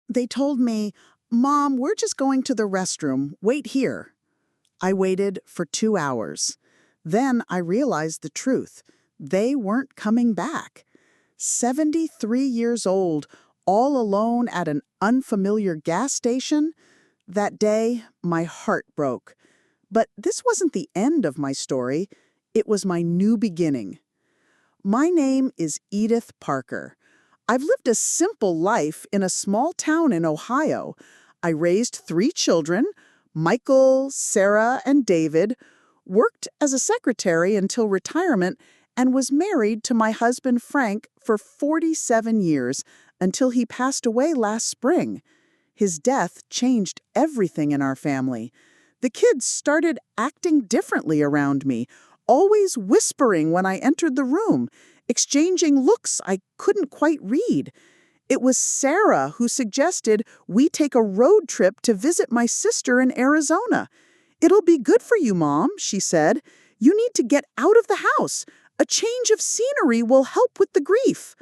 They told me, "Mom, we're just going to the restroom. Wait here." I waited for 2 hours. Then I realized the truth. They weren't coming back. 73 years old, all alone at an unfamiliar gas station? That day, my heart broke. But this wasn't the end of my story. It was my new beginning. My name is Edith Parker. I've lived a simple life in a small town in Ohio. I raised 3 children, Michael, Sarah, and David, worked as a secretary until retirement, and was married to my husband Frank for 47 years until he passed away last spring. His death changed everything in our family. The kids started acting differently around me, always whispering when I entered the room, exchanging looks I couldn't quite read. It was Sarah who suggested we take a road trip to visit my sister in Arizona. "It'll be good for you, Mom," she said. "You need to get out of the house. A change of scenery will help with the grief."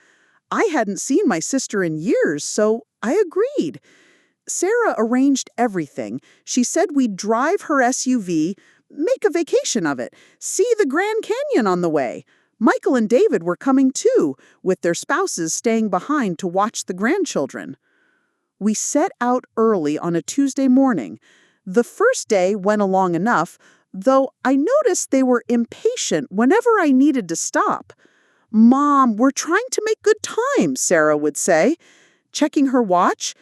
I hadn't seen my sister in years, so I agreed. Sarah arranged everything. She said we'd drive her SUV, make a vacation of it, see the Grand Canyon on the way. Michael and David were coming too, with their spouses staying behind to watch the grandchildren. We set out early on a Tuesday morning. The first day went along enough, though I noticed they were impatient whenever I needed to stop. "Mom, we're trying to make good time," Sarah would say. Checking her watch,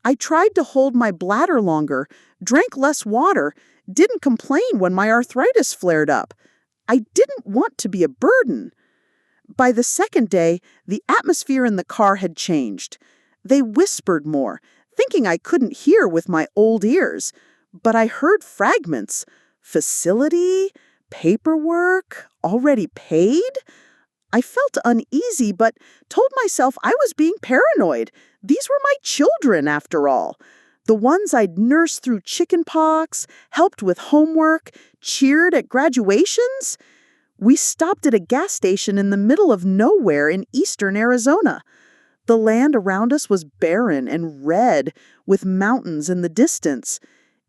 I tried to hold my bladder longer, drank less water, didn't complain when my arthritis flared up. I didn't want to be a burden. By the second day, the atmosphere in the car had changed. They whispered more, thinking I couldn't hear with my old ears. But I heard fragments. Facility, paperwork, already paid? I felt uneasy, but told myself I was being paranoid. These were my children, after all. The ones I'd nursed through chickenpox, helped with homework, cheered at graduations. We stopped at a gas station in the middle of nowhere in eastern Arizona. The land around us was barren and red, with mountains in the distance.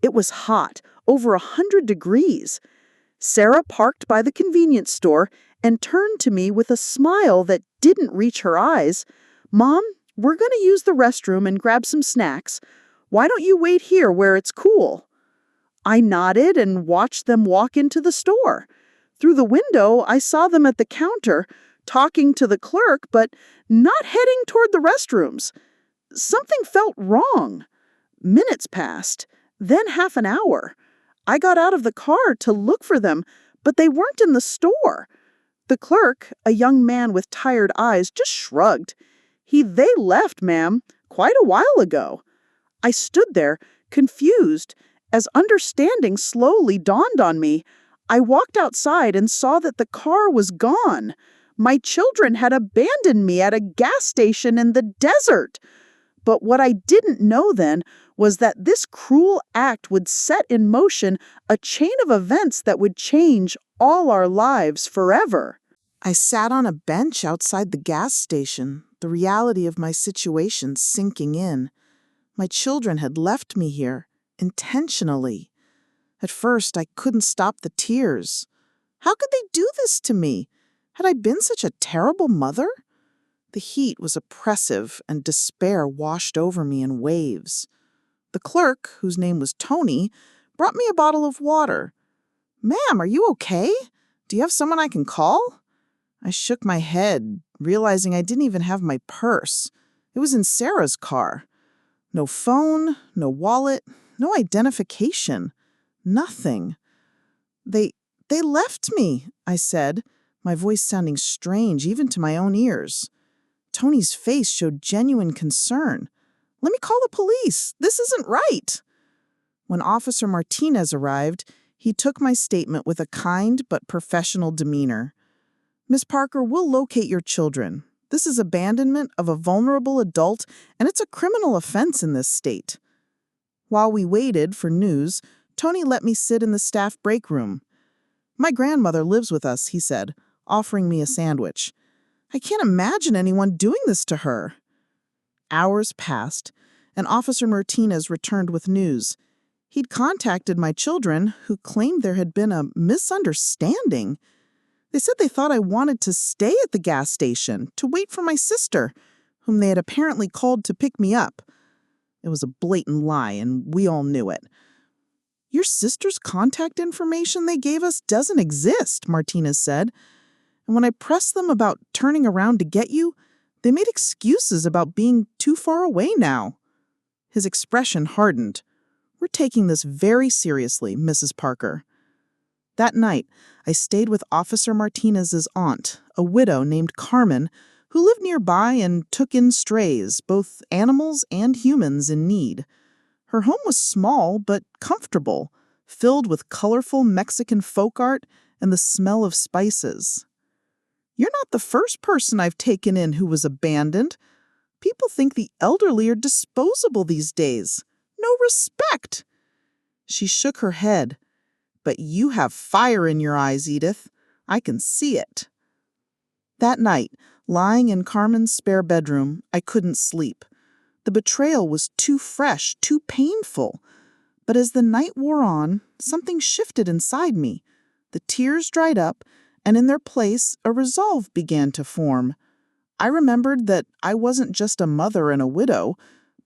It was hot, over 100 degrees. Sarah parked by the convenience store and turned to me with a smile that didn't reach her eyes. "Mom, we're going to use the restroom and grab some snacks. Why don't you wait here where it's cool?" I nodded and watched them walk into the store. Through the window, I saw them at the counter, talking to the clerk, but not heading toward the restrooms. Something felt wrong. Minutes passed, then half an hour. I got out of the car to look for them, but they weren't in the store. The clerk, a young man with tired eyes, just shrugged. "They left, ma'am, quite a while ago." I stood there, confused, as understanding slowly dawned on me. I walked outside and saw that the car was gone. My children had abandoned me at a gas station in the desert. But what I didn't know then was that this cruel act would set in motion a chain of events that would change all our lives forever. I sat on a bench outside the gas station, the reality of my situation sinking in. My children had left me here, intentionally. At first, I couldn't stop the tears. How could they do this to me? Had I been such a terrible mother? The heat was oppressive, and despair washed over me in waves. The clerk, whose name was Tony, brought me a bottle of water. "Ma'am, are you okay? Do you have someone I can call?" I shook my head, realizing I didn't even have my purse. It was in Sarah's car. No phone, no wallet, no identification. Nothing. They left me," I said, my voice sounding strange even to my own ears. Tony's face showed genuine concern. "Let me call the police. This isn't right." When Officer Martinez arrived, he took my statement with a kind but professional demeanor. "Miss Parker, we'll locate your children. This is abandonment of a vulnerable adult, and it's a criminal offense in this state." While we waited for news, Tony let me sit in the staff break room. "My grandmother lives with us," he said, offering me a sandwich. "I can't imagine anyone doing this to her." Hours passed, and Officer Martinez returned with news. He'd contacted my children, who claimed there had been a misunderstanding. They said they thought I wanted to stay at the gas station to wait for my sister, whom they had apparently called to pick me up. It was a blatant lie, and we all knew it. Your sister's contact information they gave us doesn't exist, Martinez said. And when I pressed them about turning around to get you, they made excuses about being too far away now. His expression hardened. We're taking this very seriously, Mrs. Parker. That night, I stayed with Officer Martinez's aunt, a widow named Carmen, who lived nearby and took in strays, both animals and humans in need. Her home was small but comfortable, filled with colorful Mexican folk art and the smell of spices. You're not the first person I've taken in who was abandoned. People think the elderly are disposable these days. No respect. She shook her head. But you have fire in your eyes, Edith. I can see it. That night, lying in Carmen's spare bedroom, I couldn't sleep. The betrayal was too fresh, too painful. But as the night wore on, something shifted inside me. The tears dried up, and in their place, a resolve began to form. I remembered that I wasn't just a mother and a widow.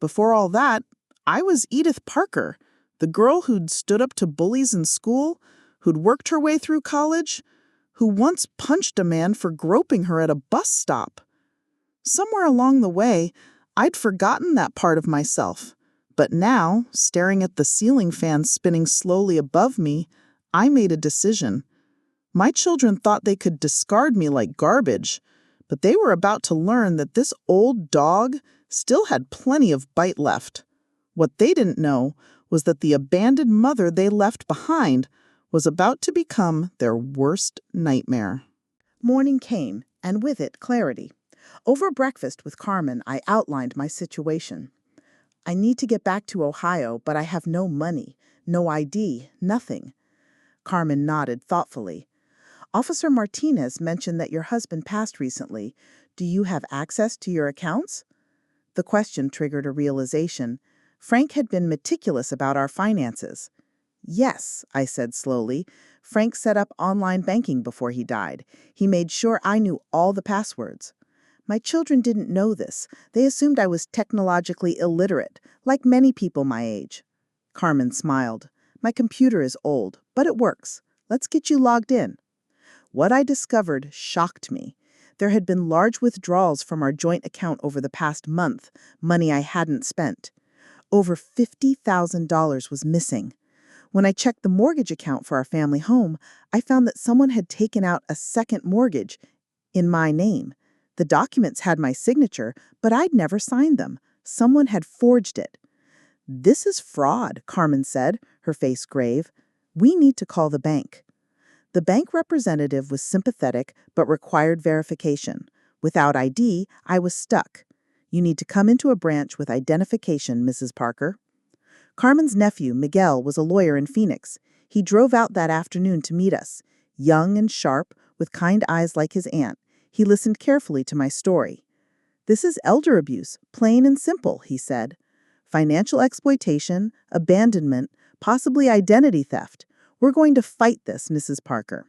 Before all that, I was Edith Parker, the girl who'd stood up to bullies in school, who'd worked her way through college, who once punched a man for groping her at a bus stop. Somewhere along the way, I'd forgotten that part of myself. But now, staring at the ceiling fan spinning slowly above me, I made a decision. My children thought they could discard me like garbage, but they were about to learn that this old dog still had plenty of bite left. What they didn't know was that the abandoned mother they left behind was about to become their worst nightmare. Morning came, and with it clarity. Over breakfast with Carmen, I outlined my situation. I need to get back to Ohio, but I have no money, no ID, nothing. Carmen nodded thoughtfully. Officer Martinez mentioned that your husband passed recently. Do you have access to your accounts? The question triggered a realization. Frank had been meticulous about our finances. Yes, I said slowly. Frank set up online banking before he died. He made sure I knew all the passwords. My children didn't know this. They assumed I was technologically illiterate, like many people my age. Carmen smiled. My computer is old, but it works. Let's get you logged in. What I discovered shocked me. There had been large withdrawals from our joint account over the past month, money I hadn't spent. Over $50,000 was missing. When I checked the mortgage account for our family home, I found that someone had taken out a second mortgage in my name. The documents had my signature, but I'd never signed them. Someone had forged it. This is fraud, Carmen said, her face grave. We need to call the bank. The bank representative was sympathetic but required verification. Without ID, I was stuck. You need to come into a branch with identification, Mrs. Parker. Carmen's nephew, Miguel, was a lawyer in Phoenix. He drove out that afternoon to meet us. Young and sharp, with kind eyes like his aunt, he listened carefully to my story. This is elder abuse, plain and simple, he said. Financial exploitation, abandonment, possibly identity theft. We're going to fight this, Mrs. Parker.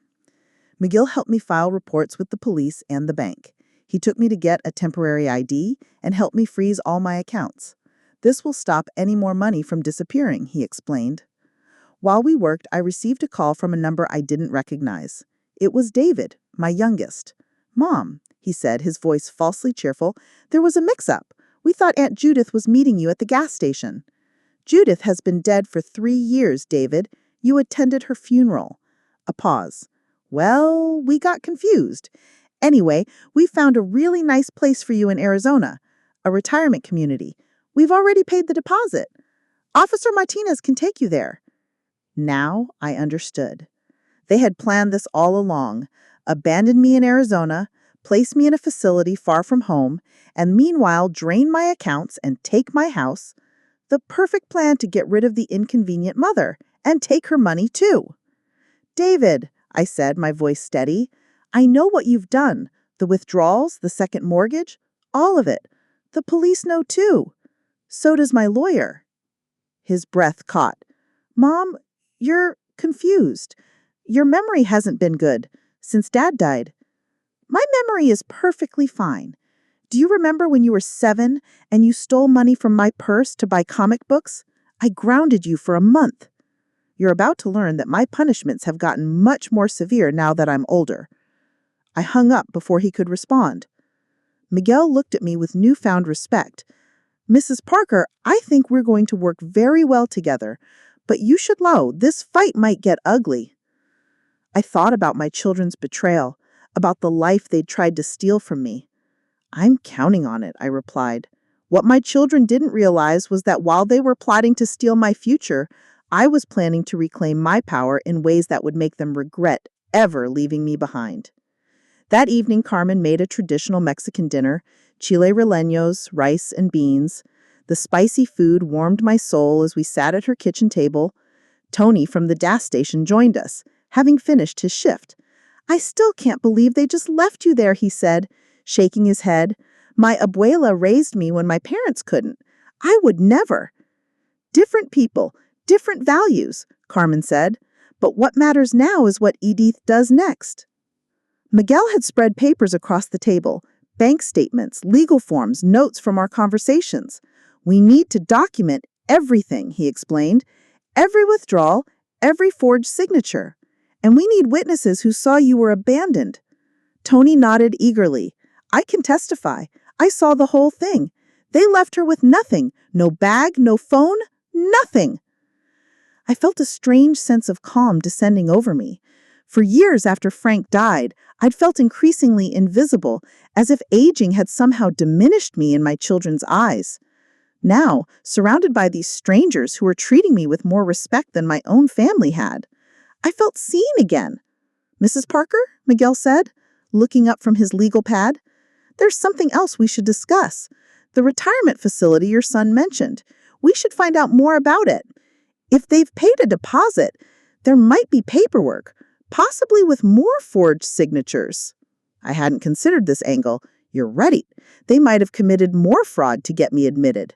McGill helped me file reports with the police and the bank. He took me to get a temporary ID and helped me freeze all my accounts. This will stop any more money from disappearing, he explained. While we worked, I received a call from a number I didn't recognize. It was David, my youngest. Mom, he said, his voice falsely cheerful, there was a mix-up. We thought Aunt Judith was meeting you at the gas station. Judith has been dead for 3 years, David. You attended her funeral. A pause. Well, we got confused. Anyway, we found a really nice place for you in Arizona, a retirement community. We've already paid the deposit. Officer Martinez can take you there. Now I understood. They had planned this all along, abandoned me in Arizona, placed me in a facility far from home, and meanwhile drain my accounts and take my house. The perfect plan to get rid of the inconvenient mother and take her money too. David, I said, my voice steady, I know what you've done. The withdrawals, the second mortgage, all of it. The police know too. So does my lawyer. His breath caught. Mom, you're confused. Your memory hasn't been good since Dad died. My memory is perfectly fine. Do you remember when you were 7 and you stole money from my purse to buy comic books? I grounded you for a month. You're about to learn that my punishments have gotten much more severe now that I'm older. I hung up before he could respond. Miguel looked at me with newfound respect. Mrs. Parker, I think we're going to work very well together, but you should know this fight might get ugly. I thought about my children's betrayal, about the life they'd tried to steal from me. I'm counting on it, I replied. What my children didn't realize was that while they were plotting to steal my future, I was planning to reclaim my power in ways that would make them regret ever leaving me behind. That evening, Carmen made a traditional Mexican dinner, chile rellenos, rice, and beans. The spicy food warmed my soul as we sat at her kitchen table. Tony from the gas station joined us, having finished his shift. I still can't believe they just left you there, he said, shaking his head. My abuela raised me when my parents couldn't. I would never. Different people, different values, Carmen said. But what matters now is what Edith does next. Miguel had spread papers across the table, bank statements, legal forms, notes from our conversations. We need to document everything, he explained. Every withdrawal, every forged signature. And we need witnesses who saw you were abandoned. Tony nodded eagerly. I can testify. I saw the whole thing. They left her with nothing. No bag, no phone, nothing. I felt a strange sense of calm descending over me. For years after Frank died, I'd felt increasingly invisible, as if aging had somehow diminished me in my children's eyes. Now, surrounded by these strangers who were treating me with more respect than my own family had, I felt seen again. Mrs. Parker, Miguel said, looking up from his legal pad, there's something else we should discuss. The retirement facility your son mentioned. We should find out more about it. If they've paid a deposit, there might be paperwork, possibly with more forged signatures. I hadn't considered this angle. You're right. They might have committed more fraud to get me admitted.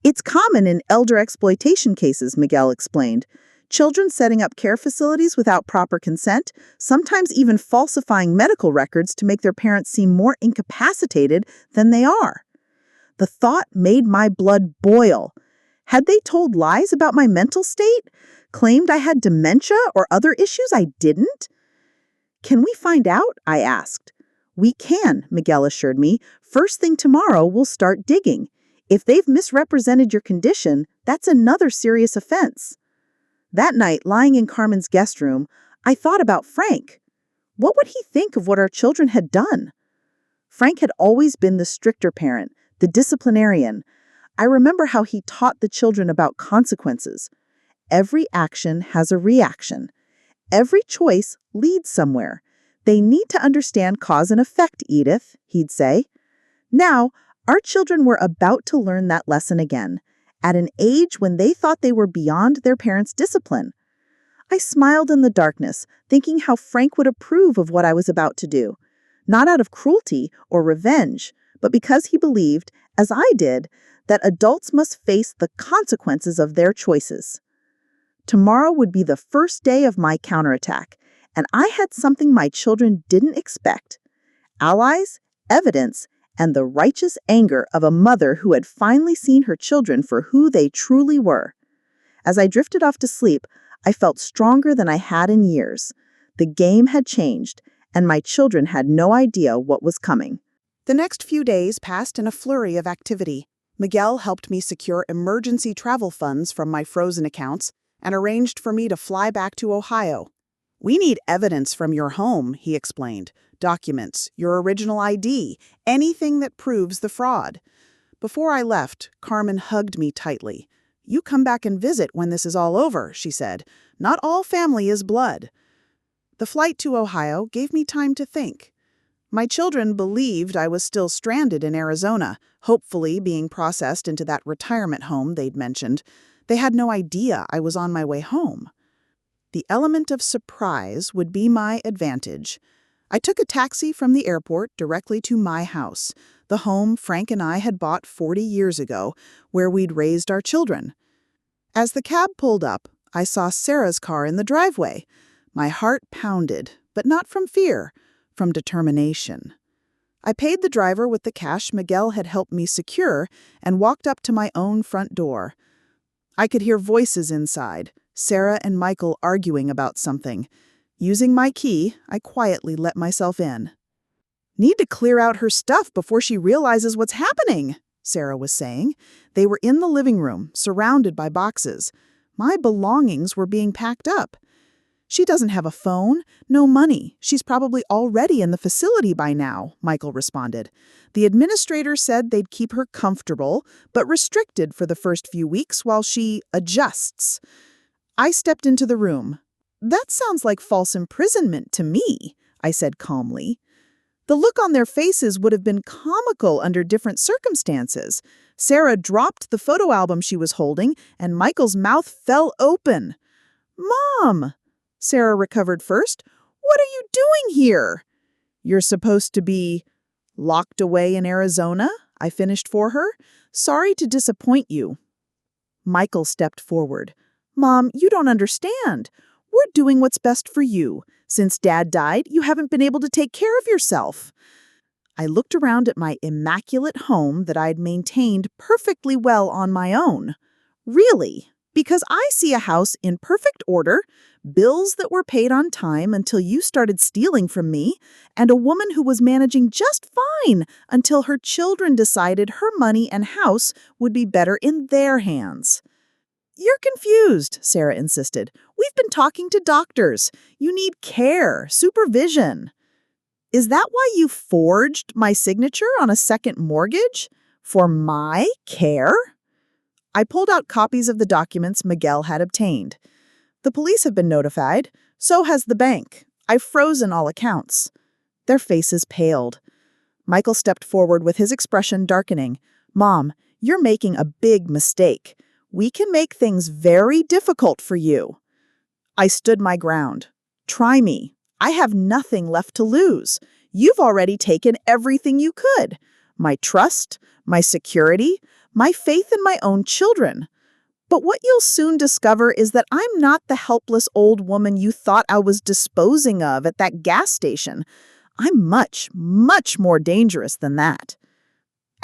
It's common in elder exploitation cases, Miguel explained. Children setting up care facilities without proper consent, sometimes even falsifying medical records to make their parents seem more incapacitated than they are. The thought made my blood boil. Had they told lies about my mental state? Claimed I had dementia or other issues I didn't? Can we find out? I asked. We can, Miguel assured me. First thing tomorrow, we'll start digging. If they've misrepresented your condition, that's another serious offense. That night, lying in Carmen's guest room, I thought about Frank. What would he think of what our children had done? Frank had always been the stricter parent, the disciplinarian. I remember how he taught the children about consequences. Every action has a reaction. Every choice leads somewhere. They need to understand cause and effect, Edith, he'd say. Now, our children were about to learn that lesson again, at an age when they thought they were beyond their parents' discipline. I smiled in the darkness, thinking how Frank would approve of what I was about to do, not out of cruelty or revenge, but because he believed, as I did, that adults must face the consequences of their choices. Tomorrow would be the first day of my counterattack, and I had something my children didn't expect: allies, evidence, and the righteous anger of a mother who had finally seen her children for who they truly were. As I drifted off to sleep, I felt stronger than I had in years. The game had changed, and my children had no idea what was coming. The next few days passed in a flurry of activity. Miguel helped me secure emergency travel funds from my frozen accounts and arranged for me to fly back to Ohio. We need evidence from your home, he explained. Documents, your original ID, anything that proves the fraud. Before I left, Carmen hugged me tightly. You come back and visit when this is all over, she said. Not all family is blood. The flight to Ohio gave me time to think. My children believed I was still stranded in Arizona, hopefully being processed into that retirement home they'd mentioned. They had no idea I was on my way home. The element of surprise would be my advantage. I took a taxi from the airport directly to my house. the home Frank and I had bought 40 years ago, where we'd raised our children. As the cab pulled up, I saw Sarah's car in the driveway. My heart pounded, but not from fear, from determination. I paid the driver with the cash Miguel had helped me secure and walked up to my own front door. I could hear voices inside, Sarah and Michael arguing about something. Using my key, I quietly let myself in. "Need to clear out her stuff before she realizes what's happening," Sarah was saying. They were in the living room, surrounded by boxes. My belongings were being packed up. "She doesn't have a phone, no money. She's probably already in the facility by now," Michael responded. "The administrator said they'd keep her comfortable, but restricted for the first few weeks while she adjusts." I stepped into the room. "That sounds like false imprisonment to me," I said calmly. The look on their faces would have been comical under different circumstances. Sarah dropped the photo album she was holding, and Michael's mouth fell open. "Mom!" Sarah recovered first. "What are you doing here?" "You're supposed to be locked away in Arizona," I finished for her. "Sorry to disappoint you." Michael stepped forward. "Mom, you don't understand. We're doing what's best for you. Since Dad died, you haven't been able to take care of yourself." I looked around at my immaculate home that I'd maintained perfectly well on my own. Really? Because I see a house in perfect order, bills that were paid on time until you started stealing from me, and a woman who was managing just fine until her children decided her money and house would be better in their hands. "You're confused," Sarah insisted. "We've been talking to doctors. You need care, supervision." "Is that why you forged my signature on a second mortgage? For my care?" I pulled out copies of the documents Miguel had obtained. "The police have been notified. So has the bank. I've frozen all accounts." Their faces paled. Michael stepped forward with his expression darkening. "Mom, you're making a big mistake. We can make things very difficult for you." I stood my ground. "Try me. I have nothing left to lose. You've already taken everything you could. My trust, my security, my faith in my own children. But what you'll soon discover is that I'm not the helpless old woman you thought I was disposing of at that gas station. I'm much, much more dangerous than that."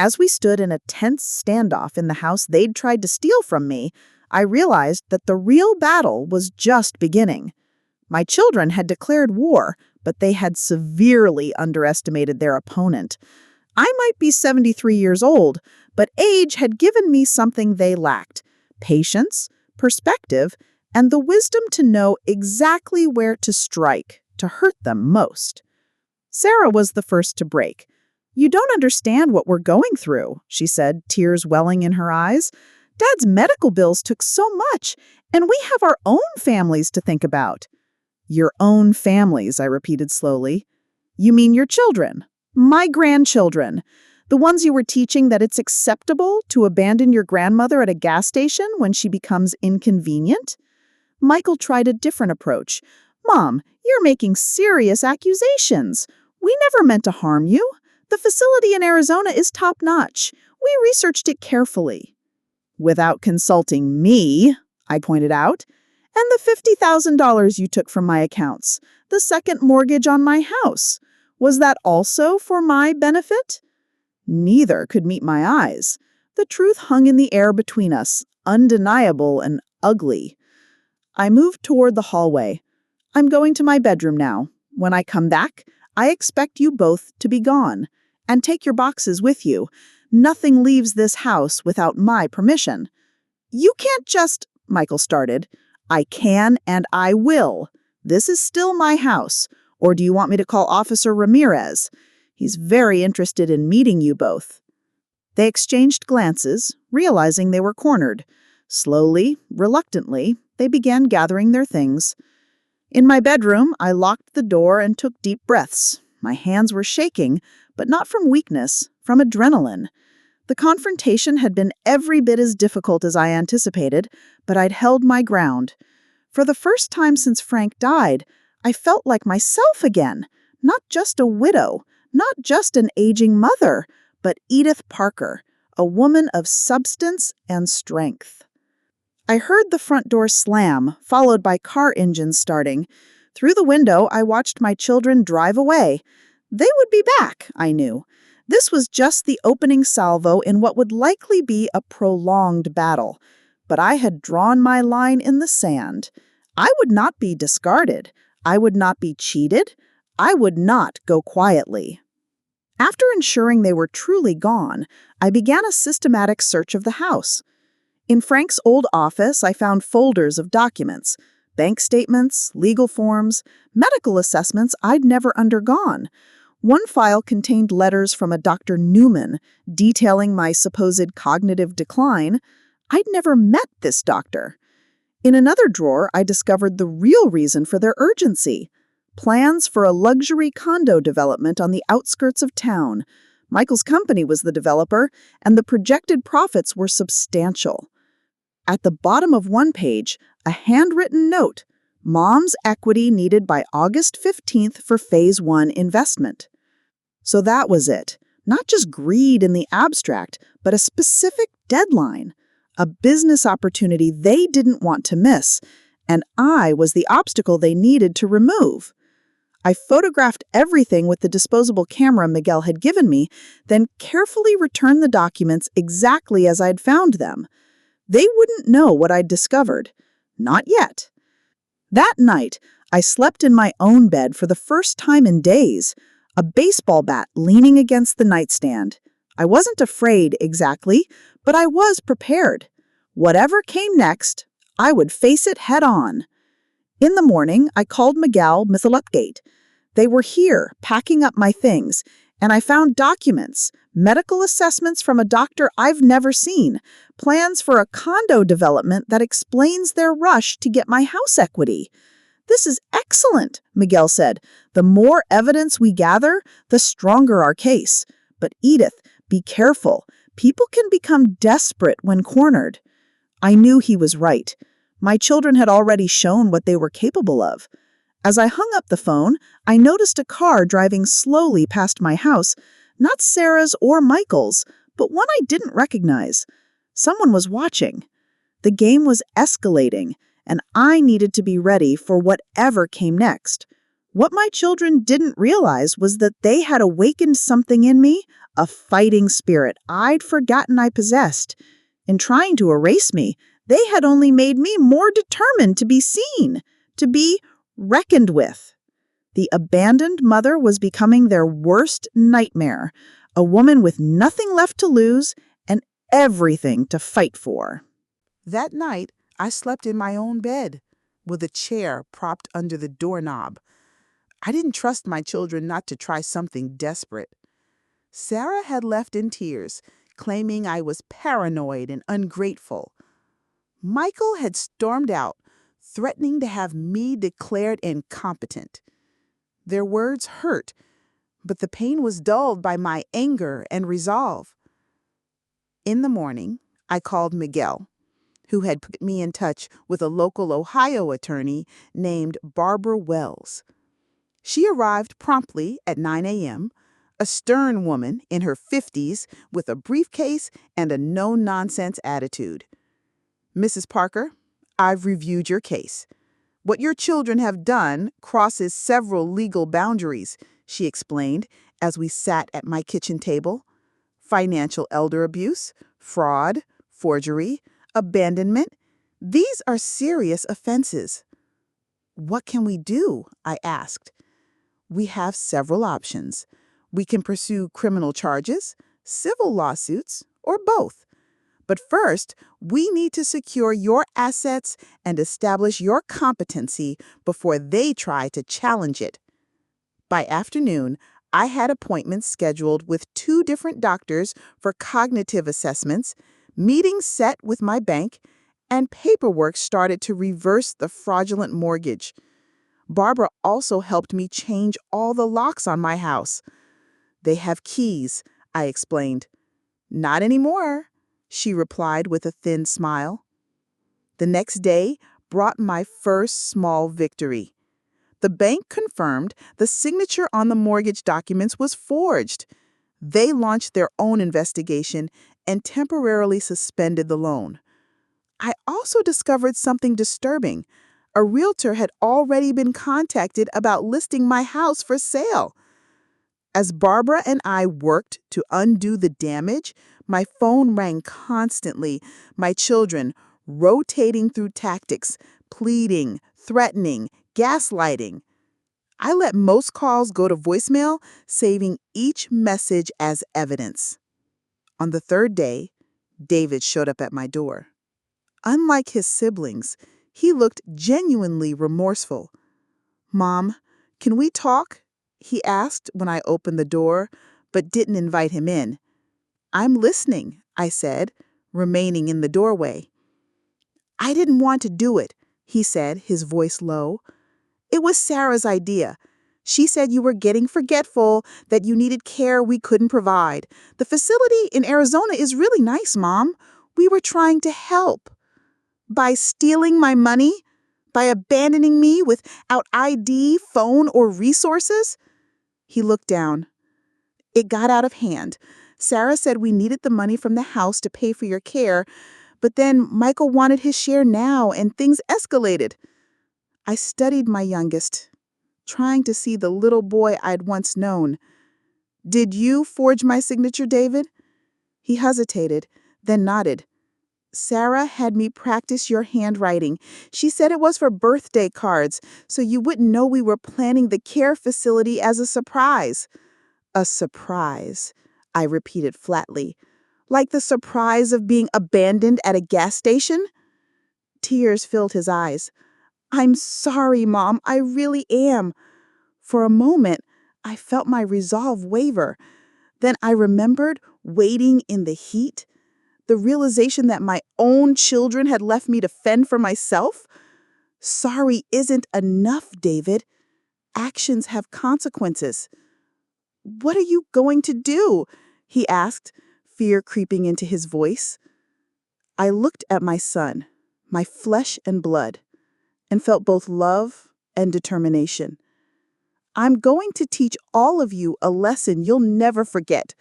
As we stood in a tense standoff in the house they'd tried to steal from me, I realized that the real battle was just beginning. My children had declared war, but they had severely underestimated their opponent. I might be 73 years old, but age had given me something they lacked: patience, perspective, and the wisdom to know exactly where to strike to hurt them most. Sarah was the first to break. "You don't understand what we're going through," she said, tears welling in her eyes. "Dad's medical bills took so much, and we have our own families to think about." "Your own families," I repeated slowly. "You mean your children, my grandchildren, the ones you were teaching that it's acceptable to abandon your grandmother at a gas station when she becomes inconvenient?" Michael tried a different approach. "Mom, you're making serious accusations. We never meant to harm you. The facility in Arizona is top-notch. We researched it carefully." "Without consulting me," I pointed out. "And the $50,000 you took from my accounts, the second mortgage on my house, was that also for my benefit?" Neither could meet my eyes. The truth hung in the air between us, undeniable and ugly. I moved toward the hallway. "I'm going to my bedroom now. When I come back, I expect you both to be gone. And take your boxes with you. Nothing leaves this house without my permission." "You can't just—" Michael started. "I can and I will. This is still my house. Or do you want me to call Officer Ramirez? He's very interested in meeting you both." They exchanged glances, realizing they were cornered. Slowly, reluctantly, they began gathering their things. In my bedroom, I locked the door and took deep breaths. My hands were shaking, but not from weakness, from adrenaline. The confrontation had been every bit as difficult as I anticipated, but I'd held my ground. For the first time since Frank died, I felt like myself again, not just a widow, not just an aging mother, but Edith Parker, a woman of substance and strength. I heard the front door slam, followed by car engines starting. Through the window, I watched my children drive away. They would be back, I knew. This was just the opening salvo in what would likely be a prolonged battle. But I had drawn my line in the sand. I would not be discarded. I would not be cheated. I would not go quietly. After ensuring they were truly gone, I began a systematic search of the house. In Frank's old office, I found folders of documents, bank statements, legal forms, medical assessments I'd never undergone. One file contained letters from a Dr. Newman detailing my supposed cognitive decline. I'd never met this doctor. In another drawer, I discovered the real reason for their urgency: plans for a luxury condo development on the outskirts of town. Michael's company was the developer, and the projected profits were substantial. At the bottom of one page, a handwritten note: Mom's equity needed by August 15th for Phase 1 investment. So that was it. Not just greed in the abstract, but a specific deadline. A business opportunity they didn't want to miss, and I was the obstacle they needed to remove. I photographed everything with the disposable camera Miguel had given me, then carefully returned the documents exactly as I'd found them. They wouldn't know what I'd discovered. Not yet. That night, I slept in my own bed for the first time in days, a baseball bat leaning against the nightstand. I wasn't afraid exactly, but I was prepared. Whatever came next, I would face it head on. In the morning, I called Miguel Misalupgate. They were here, packing up my things, and I found documents, medical assessments from a doctor I've never seen, plans for a condo development that explains their rush to get my house equity. "This is excellent," Miguel said. "The more evidence we gather, the stronger our case. But Edith, be careful. People can become desperate when cornered." I knew he was right. My children had already shown what they were capable of. As I hung up the phone, I noticed a car driving slowly past my house, not Sarah's or Michael's, but one I didn't recognize. Someone was watching. The game was escalating, and I needed to be ready for whatever came next. What my children didn't realize was that they had awakened something in me, a fighting spirit I'd forgotten I possessed. In trying to erase me, they had only made me more determined to be seen, to be reckoned with. The abandoned mother was becoming their worst nightmare, a woman with nothing left to lose and everything to fight for. That night, I slept in my own bed, with a chair propped under the doorknob. I didn't trust my children not to try something desperate. Sarah had left in tears, claiming I was paranoid and ungrateful. Michael had stormed out, threatening to have me declared incompetent. Their words hurt, but the pain was dulled by my anger and resolve. In the morning, I called Miguel, who had put me in touch with a local Ohio attorney named Barbara Wells. She arrived promptly at 9 a.m., a stern woman in her 50s with a briefcase and a no-nonsense attitude. "Mrs. Parker, I've reviewed your case. What your children have done crosses several legal boundaries," she explained as we sat at my kitchen table. "Financial elder abuse, fraud, forgery, abandonment. These are serious offenses." "What can we do?" I asked. "We have several options. We can pursue criminal charges, civil lawsuits, or both. But first, we need to secure your assets and establish your competency before they try to challenge it." By afternoon, I had appointments scheduled with 2 different doctors for cognitive assessments, meetings set with my bank, and paperwork started to reverse the fraudulent mortgage. Barbara also helped me change all the locks on my house. "They have keys," I explained. "Not anymore," she replied with a thin smile. The next day brought my first small victory. The bank confirmed the signature on the mortgage documents was forged. They launched their own investigation and temporarily suspended the loan. I also discovered something disturbing. A realtor had already been contacted about listing my house for sale. As Barbara and I worked to undo the damage, my phone rang constantly, my children rotating through tactics, pleading, threatening, gaslighting. I let most calls go to voicemail, saving each message as evidence. On the third day, David showed up at my door. Unlike his siblings, he looked genuinely remorseful. "Mom, can we talk?" he asked when I opened the door, but didn't invite him in. "I'm listening," I said, remaining in the doorway. "I didn't want to do it," he said, his voice low. "It was Sarah's idea. She said you were getting forgetful, that you needed care we couldn't provide. The facility in Arizona is really nice, Mom. We were trying to help." By stealing my money? By abandoning me without ID, phone, or resources? He looked down. "It got out of hand. Sarah said we needed the money from the house to pay for your care, but then Michael wanted his share now and things escalated." I studied my youngest, trying to see the little boy I'd once known. "Did you forge my signature, David?" He hesitated, then nodded. "Sarah had me practice your handwriting. She said it was for birthday cards, so you wouldn't know we were planning the care facility as a surprise." "A surprise," I repeated flatly. "Like the surprise of being abandoned at a gas station?" Tears filled his eyes. "I'm sorry, Mom. I really am." For a moment, I felt my resolve waver. Then I remembered waiting in the heat, the realization that my own children had left me to fend for myself. Sorry isn't enough, David. Actions have consequences. "What are you going to do?" he asked, fear creeping into his voice. I looked at my son, my flesh and blood, and felt both love and determination. "I'm going to teach all of you a lesson you'll never forget.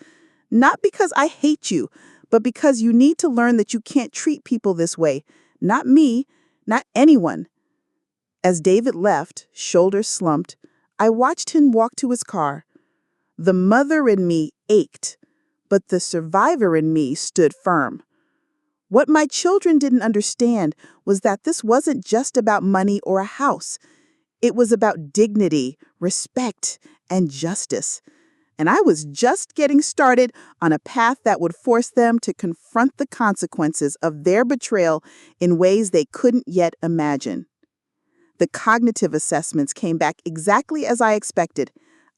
Not because I hate you, but because you need to learn that you can't treat people this way. Not me, not anyone." As David left, shoulders slumped, I watched him walk to his car. The mother in me ached, but the survivor in me stood firm. What my children didn't understand was that this wasn't just about money or a house. It was about dignity, respect, and justice. And I was just getting started on a path that would force them to confront the consequences of their betrayal in ways they couldn't yet imagine. The cognitive assessments came back exactly as I expected.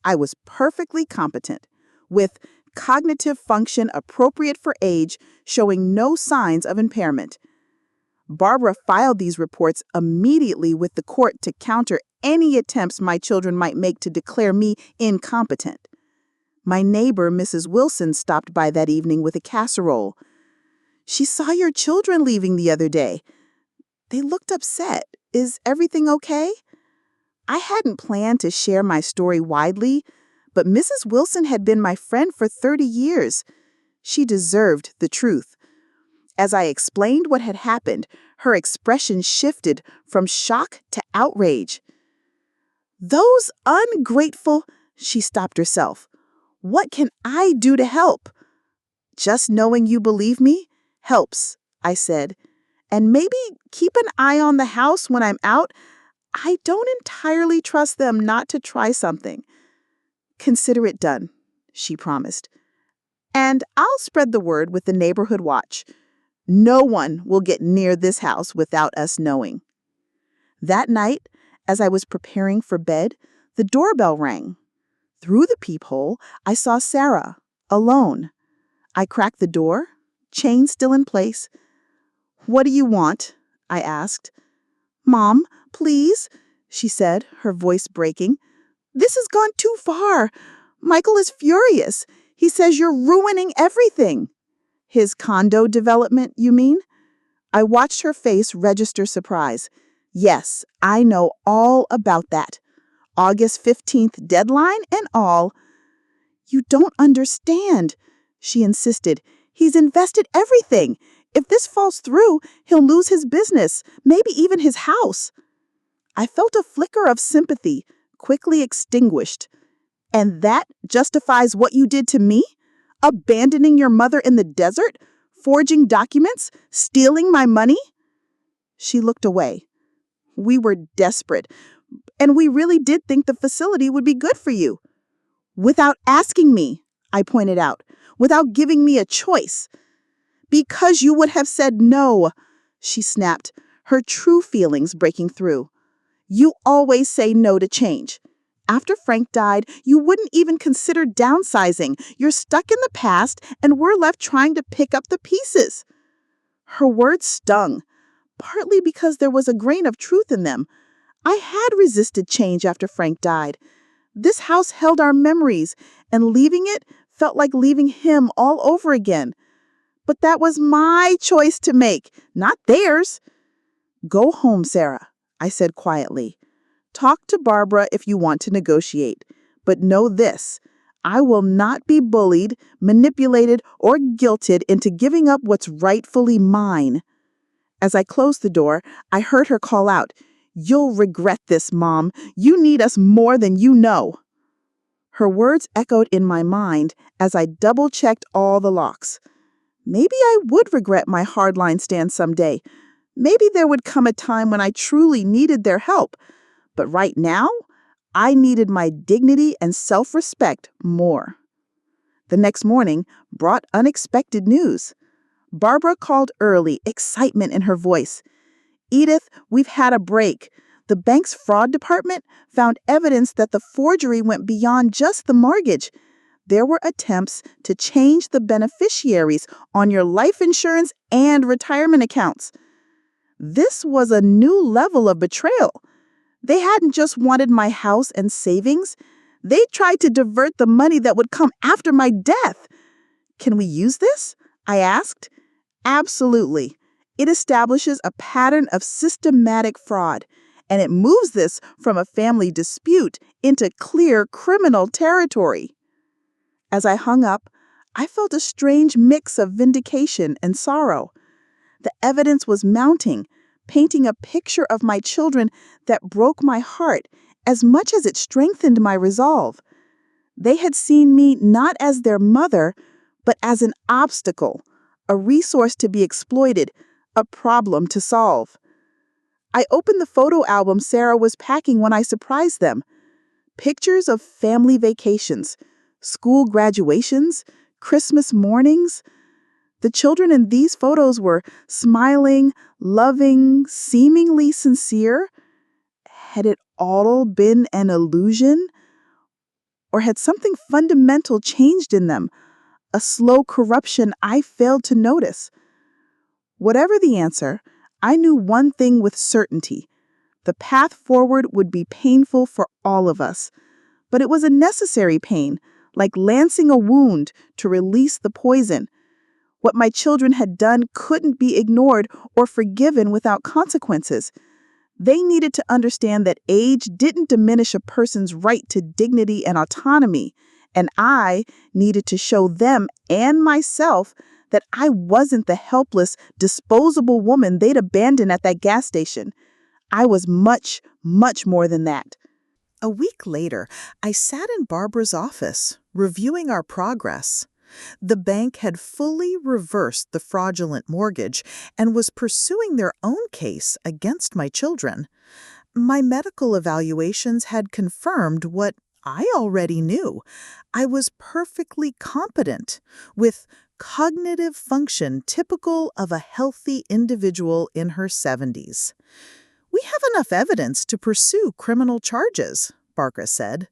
I was perfectly competent, with cognitive function appropriate for age, showing no signs of impairment. Barbara filed these reports immediately with the court to counter any attempts my children might make to declare me incompetent. My neighbor, Mrs. Wilson, stopped by that evening with a casserole. "She saw your children leaving the other day. They looked upset. Is everything okay?" I hadn't planned to share my story widely, but Mrs. Wilson had been my friend for 30 years. She deserved the truth. As I explained what had happened, her expression shifted from shock to outrage. "Those ungrateful—" She stopped herself. "What can I do to help?" "Just knowing you believe me helps," I said. "And maybe keep an eye on the house when I'm out. I don't entirely trust them not to try something." "Consider it done," she promised. "And I'll spread the word with the neighborhood watch. No one will get near this house without us knowing." That night, as I was preparing for bed, the doorbell rang. Through the peephole, I saw Sarah, alone. I cracked the door, chain still in place. "What do you want?" I asked. "Mom, please," she said, her voice breaking. "This has gone too far. Michael is furious. He says you're ruining everything." "His condo development, you mean?" I watched her face register surprise. "Yes, I know all about that. August 15th deadline and all." You don't understand, she insisted. He's invested everything. If this falls through, he'll lose his business, maybe even his house. I felt a flicker of sympathy, quickly extinguished. And that justifies what you did to me? Abandoning your mother in the desert? Forging documents? Stealing my money? She looked away. We were desperate, and we really did think the facility would be good for you. Without asking me, I pointed out, without giving me a choice. Because you would have said no, she snapped, her true feelings breaking through. You always say no to change. After Frank died, you wouldn't even consider downsizing. You're stuck in the past, and we're left trying to pick up the pieces. Her words stung, partly because there was a grain of truth in them. I had resisted change after Frank died. This house held our memories, and leaving it felt like leaving him all over again. But that was my choice to make, not theirs. Go home, Sarah, I said quietly. Talk to Barbara if you want to negotiate. But know this, I will not be bullied, manipulated, or guilted into giving up what's rightfully mine. As I closed the door, I heard her call out, You'll regret this, Mom. You need us more than you know. Her words echoed in my mind as I double-checked all the locks. Maybe I would regret my hardline stand someday. Maybe there would come a time when I truly needed their help. But right now, I needed my dignity and self-respect more. The next morning brought unexpected news. Barbara called early, excitement in her voice. Edith, we've had a break. The bank's fraud department found evidence that the forgery went beyond just the mortgage. There were attempts to change the beneficiaries on your life insurance and retirement accounts. This was a new level of betrayal. They hadn't just wanted my house and savings. They tried to divert the money that would come after my death. Can we use this? I asked. Absolutely. It establishes a pattern of systematic fraud, and it moves this from a family dispute into clear criminal territory. As I hung up, I felt a strange mix of vindication and sorrow. The evidence was mounting, painting a picture of my children that broke my heart as much as it strengthened my resolve. They had seen me not as their mother, but as an obstacle, a resource to be exploited, a problem to solve. I opened the photo album Sarah was packing when I surprised them. Pictures of family vacations, school graduations, Christmas mornings. The children in these photos were smiling, loving, seemingly sincere. Had it all been an illusion? Or had something fundamental changed in them, a slow corruption I failed to notice? Whatever the answer, I knew one thing with certainty. The path forward would be painful for all of us. But it was a necessary pain, like lancing a wound to release the poison. What my children had done couldn't be ignored or forgiven without consequences. They needed to understand that age didn't diminish a person's right to dignity and autonomy, and I needed to show them and myself that I wasn't the helpless, disposable woman they'd abandoned at that gas station. I was much, much more than that. A week later, I sat in Barbara's office, reviewing our progress. The bank had fully reversed the fraudulent mortgage and was pursuing their own case against my children. My medical evaluations had confirmed what I already knew. I was perfectly competent, with cognitive function typical of a healthy individual in her 70s. We have enough evidence to pursue criminal charges, Barbara said.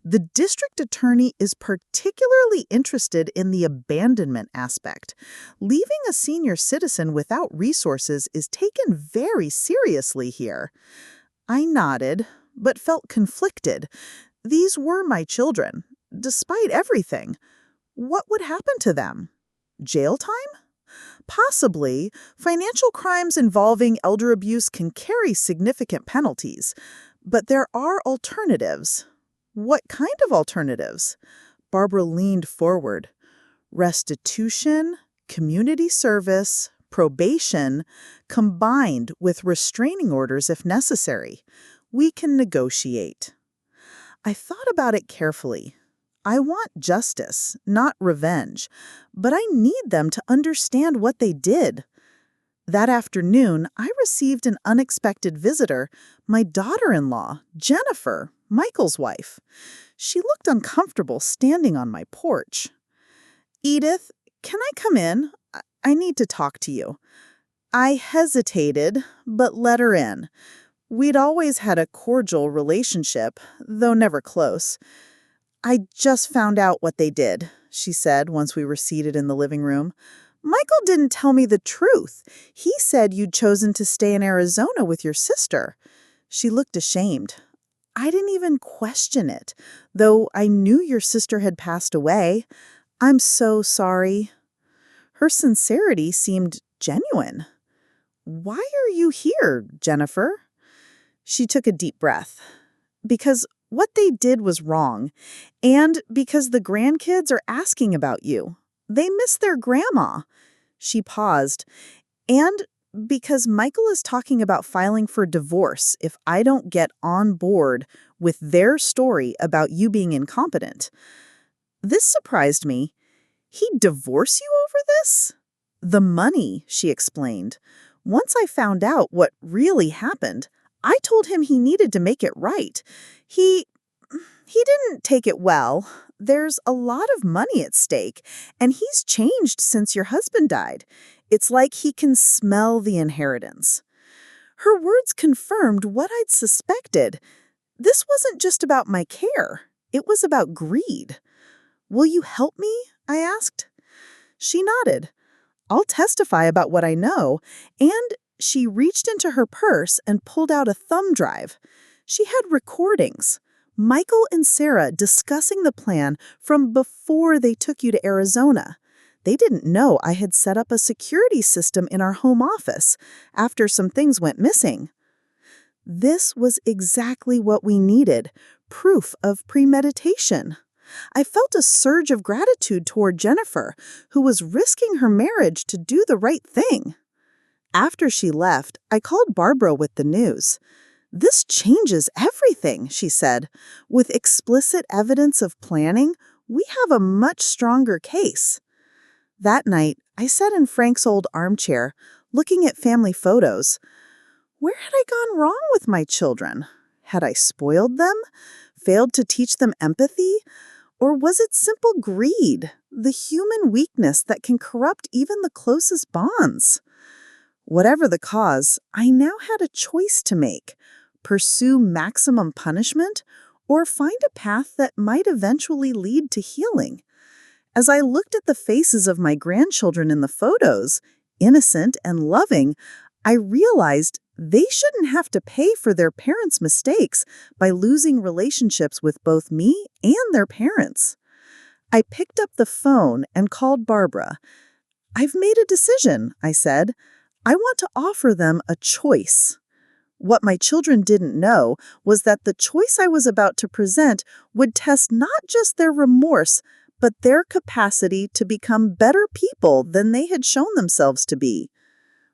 The district attorney is particularly interested in the abandonment aspect. Leaving a senior citizen without resources is taken very seriously here. I nodded, but felt conflicted. These were my children, despite everything. What would happen to them? Jail time? Possibly. Financial crimes involving elder abuse can carry significant penalties. But there are alternatives. What kind of alternatives? Barbara leaned forward. Restitution, community service, probation, combined with restraining orders if necessary. We can negotiate. I thought about it carefully. I want justice, not revenge, but I need them to understand what they did. That afternoon, I received an unexpected visitor, my daughter-in-law, Jennifer, Michael's wife. She looked uncomfortable standing on my porch. "Edith, can I come in? I need to talk to you." I hesitated, but let her in. We'd always had a cordial relationship, though never close. "I just found out what they did," she said once we were seated in the living room. "Michael didn't tell me the truth. He said you'd chosen to stay in Arizona with your sister." She looked ashamed. "I didn't even question it, though I knew your sister had passed away. I'm so sorry." Her sincerity seemed genuine. "Why are you here, Jennifer?" She took a deep breath. "Because what they did was wrong, and because the grandkids are asking about you. They miss their grandma." She paused. "And because Michael is talking about filing for divorce if I don't get on board with their story about you being incompetent." This surprised me. "He'd divorce you over this?" "The money," she explained. "Once I found out what really happened, I told him he needed to make it right. He didn't take it well. There's a lot of money at stake, and he's changed since your husband died. It's like he can smell the inheritance." Her words confirmed what I'd suspected. This wasn't just about my care. It was about greed. "Will you help me?" I asked. She nodded. "I'll testify about what I know," and she reached into her purse and pulled out a thumb drive. She had recordings. Michael and Sarah discussing the plan from before they took you to Arizona. They didn't know I had set up a security system in our home office after some things went missing. This was exactly what we needed, proof of premeditation. I felt a surge of gratitude toward Jennifer, who was risking her marriage to do the right thing. After she left, I called Barbara with the news. "This changes everything," she said. "With explicit evidence of planning, we have a much stronger case." That night, I sat in Frank's old armchair, looking at family photos. Where had I gone wrong with my children? Had I spoiled them? Failed to teach them empathy? Or was it simple greed, the human weakness that can corrupt even the closest bonds? Whatever the cause, I now had a choice to make: pursue maximum punishment or find a path that might eventually lead to healing. As I looked at the faces of my grandchildren in the photos, innocent and loving, I realized they shouldn't have to pay for their parents' mistakes by losing relationships with both me and their parents. I picked up the phone and called Barbara. "I've made a decision," I said. "I want to offer them a choice." What my children didn't know was that the choice I was about to present would test not just their remorse, but their capacity to become better people than they had shown themselves to be.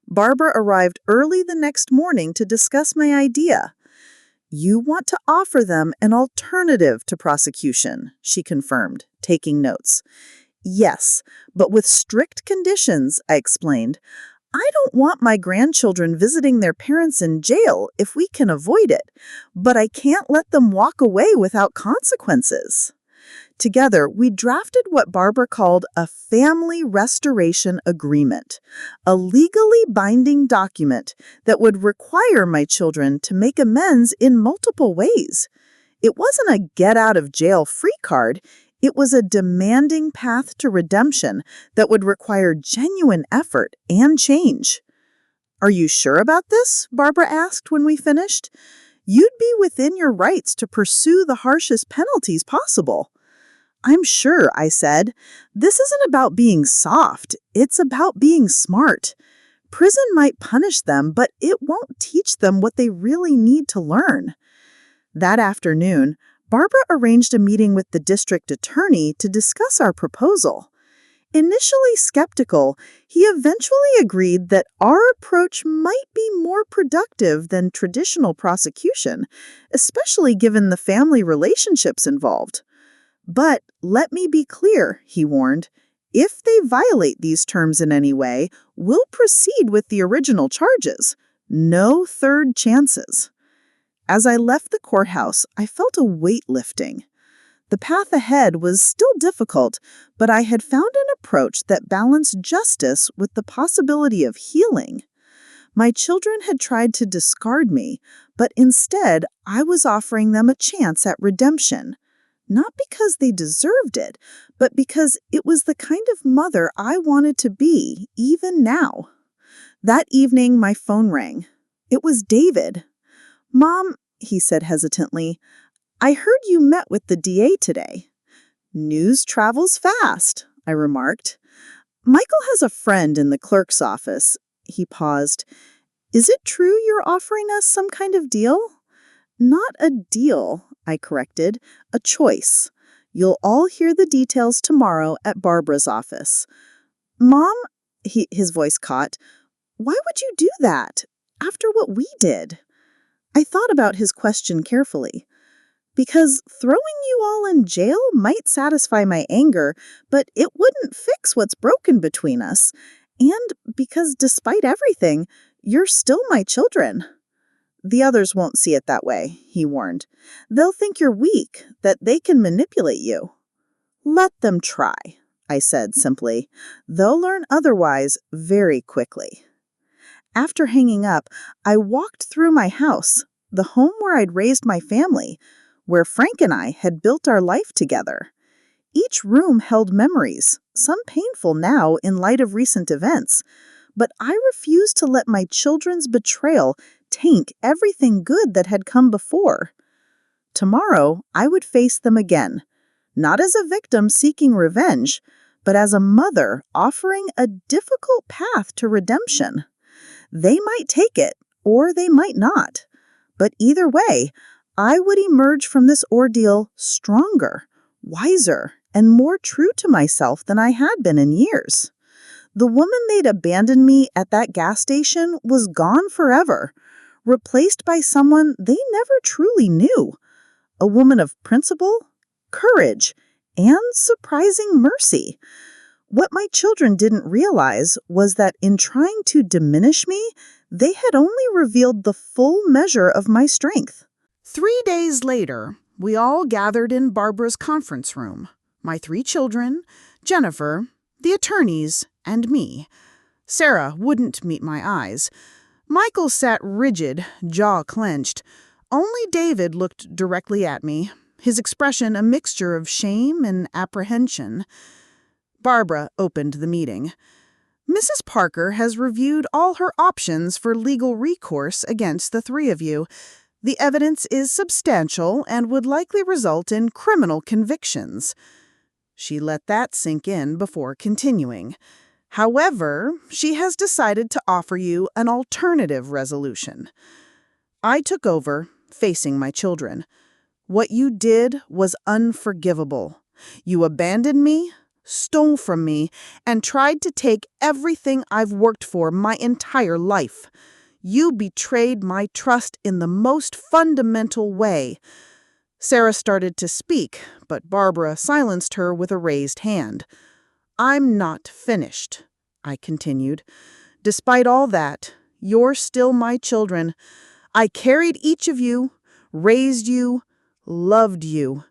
Barbara arrived early the next morning to discuss my idea. "You want to offer them an alternative to prosecution," she confirmed, taking notes. "Yes, but with strict conditions," I explained. "I don't want my grandchildren visiting their parents in jail if we can avoid it, but I can't let them walk away without consequences." Together, we drafted what Barbara called a family restoration agreement, a legally binding document that would require my children to make amends in multiple ways. It wasn't a get-out-of-jail-free card. It was a demanding path to redemption that would require genuine effort and change. "Are you sure about this?" Barbara asked when we finished. "You'd be within your rights to pursue the harshest penalties possible." "I'm sure," I said. "This isn't about being soft. It's about being smart. Prison might punish them, but it won't teach them what they really need to learn." That afternoon, Barbara arranged a meeting with the district attorney to discuss our proposal. Initially skeptical, he eventually agreed that our approach might be more productive than traditional prosecution, especially given the family relationships involved. But let me be clear, he warned. If they violate these terms in any way, we'll proceed with the original charges. No third chances. As I left the courthouse, I felt a weight lifting. The path ahead was still difficult, but I had found an approach that balanced justice with the possibility of healing. My children had tried to discard me, but instead I was offering them a chance at redemption. Not because they deserved it, but because it was the kind of mother I wanted to be, even now. That evening, my phone rang. It was David. "Mom," he said hesitantly, "I heard you met with the DA today." "News travels fast," I remarked. "Michael has a friend in the clerk's office." He paused. "Is it true you're offering us some kind of deal?" "Not a deal," I corrected. "A choice. You'll all hear the details tomorrow at Barbara's office." "Mom," his voice caught, "why would you do that? After what we did?" I thought about his question carefully. "Because throwing you all in jail might satisfy my anger, but it wouldn't fix what's broken between us. And because despite everything, you're still my children." "The others won't see it that way," he warned. "They'll think you're weak, that they can manipulate you." "Let them try," I said simply. "They'll learn otherwise very quickly." After hanging up, I walked through my house, the home where I'd raised my family, where Frank and I had built our life together. Each room held memories, some painful now in light of recent events, but I refused to let my children's betrayal taint everything good that had come before. Tomorrow, I would face them again, not as a victim seeking revenge, but as a mother offering a difficult path to redemption. They might take it, or they might not. But either way, I would emerge from this ordeal stronger, wiser, and more true to myself than I had been in years. The woman they'd abandoned me at that gas station was gone forever, replaced by someone they never truly knew. A woman of principle, courage, and surprising mercy. What my children didn't realize was that in trying to diminish me, they had only revealed the full measure of my strength. 3 days later, we all gathered in Barbara's conference room. My 3 children, Jennifer, the attorneys, and me. Sarah wouldn't meet my eyes. Michael sat rigid, jaw clenched. Only David looked directly at me, his expression a mixture of shame and apprehension. Barbara opened the meeting. "Mrs. Parker has reviewed all her options for legal recourse against the 3 of you. The evidence is substantial and would likely result in criminal convictions." She let that sink in before continuing. "However, she has decided to offer you an alternative resolution." I took over, facing my children. "What you did was unforgivable. You abandoned me, stole from me, and tried to take everything I've worked for my entire life. You betrayed my trust in the most fundamental way." Sarah started to speak, but Barbara silenced her with a raised hand. "I'm not finished," I continued. "Despite all that, you're still my children. I carried each of you, raised you, loved you,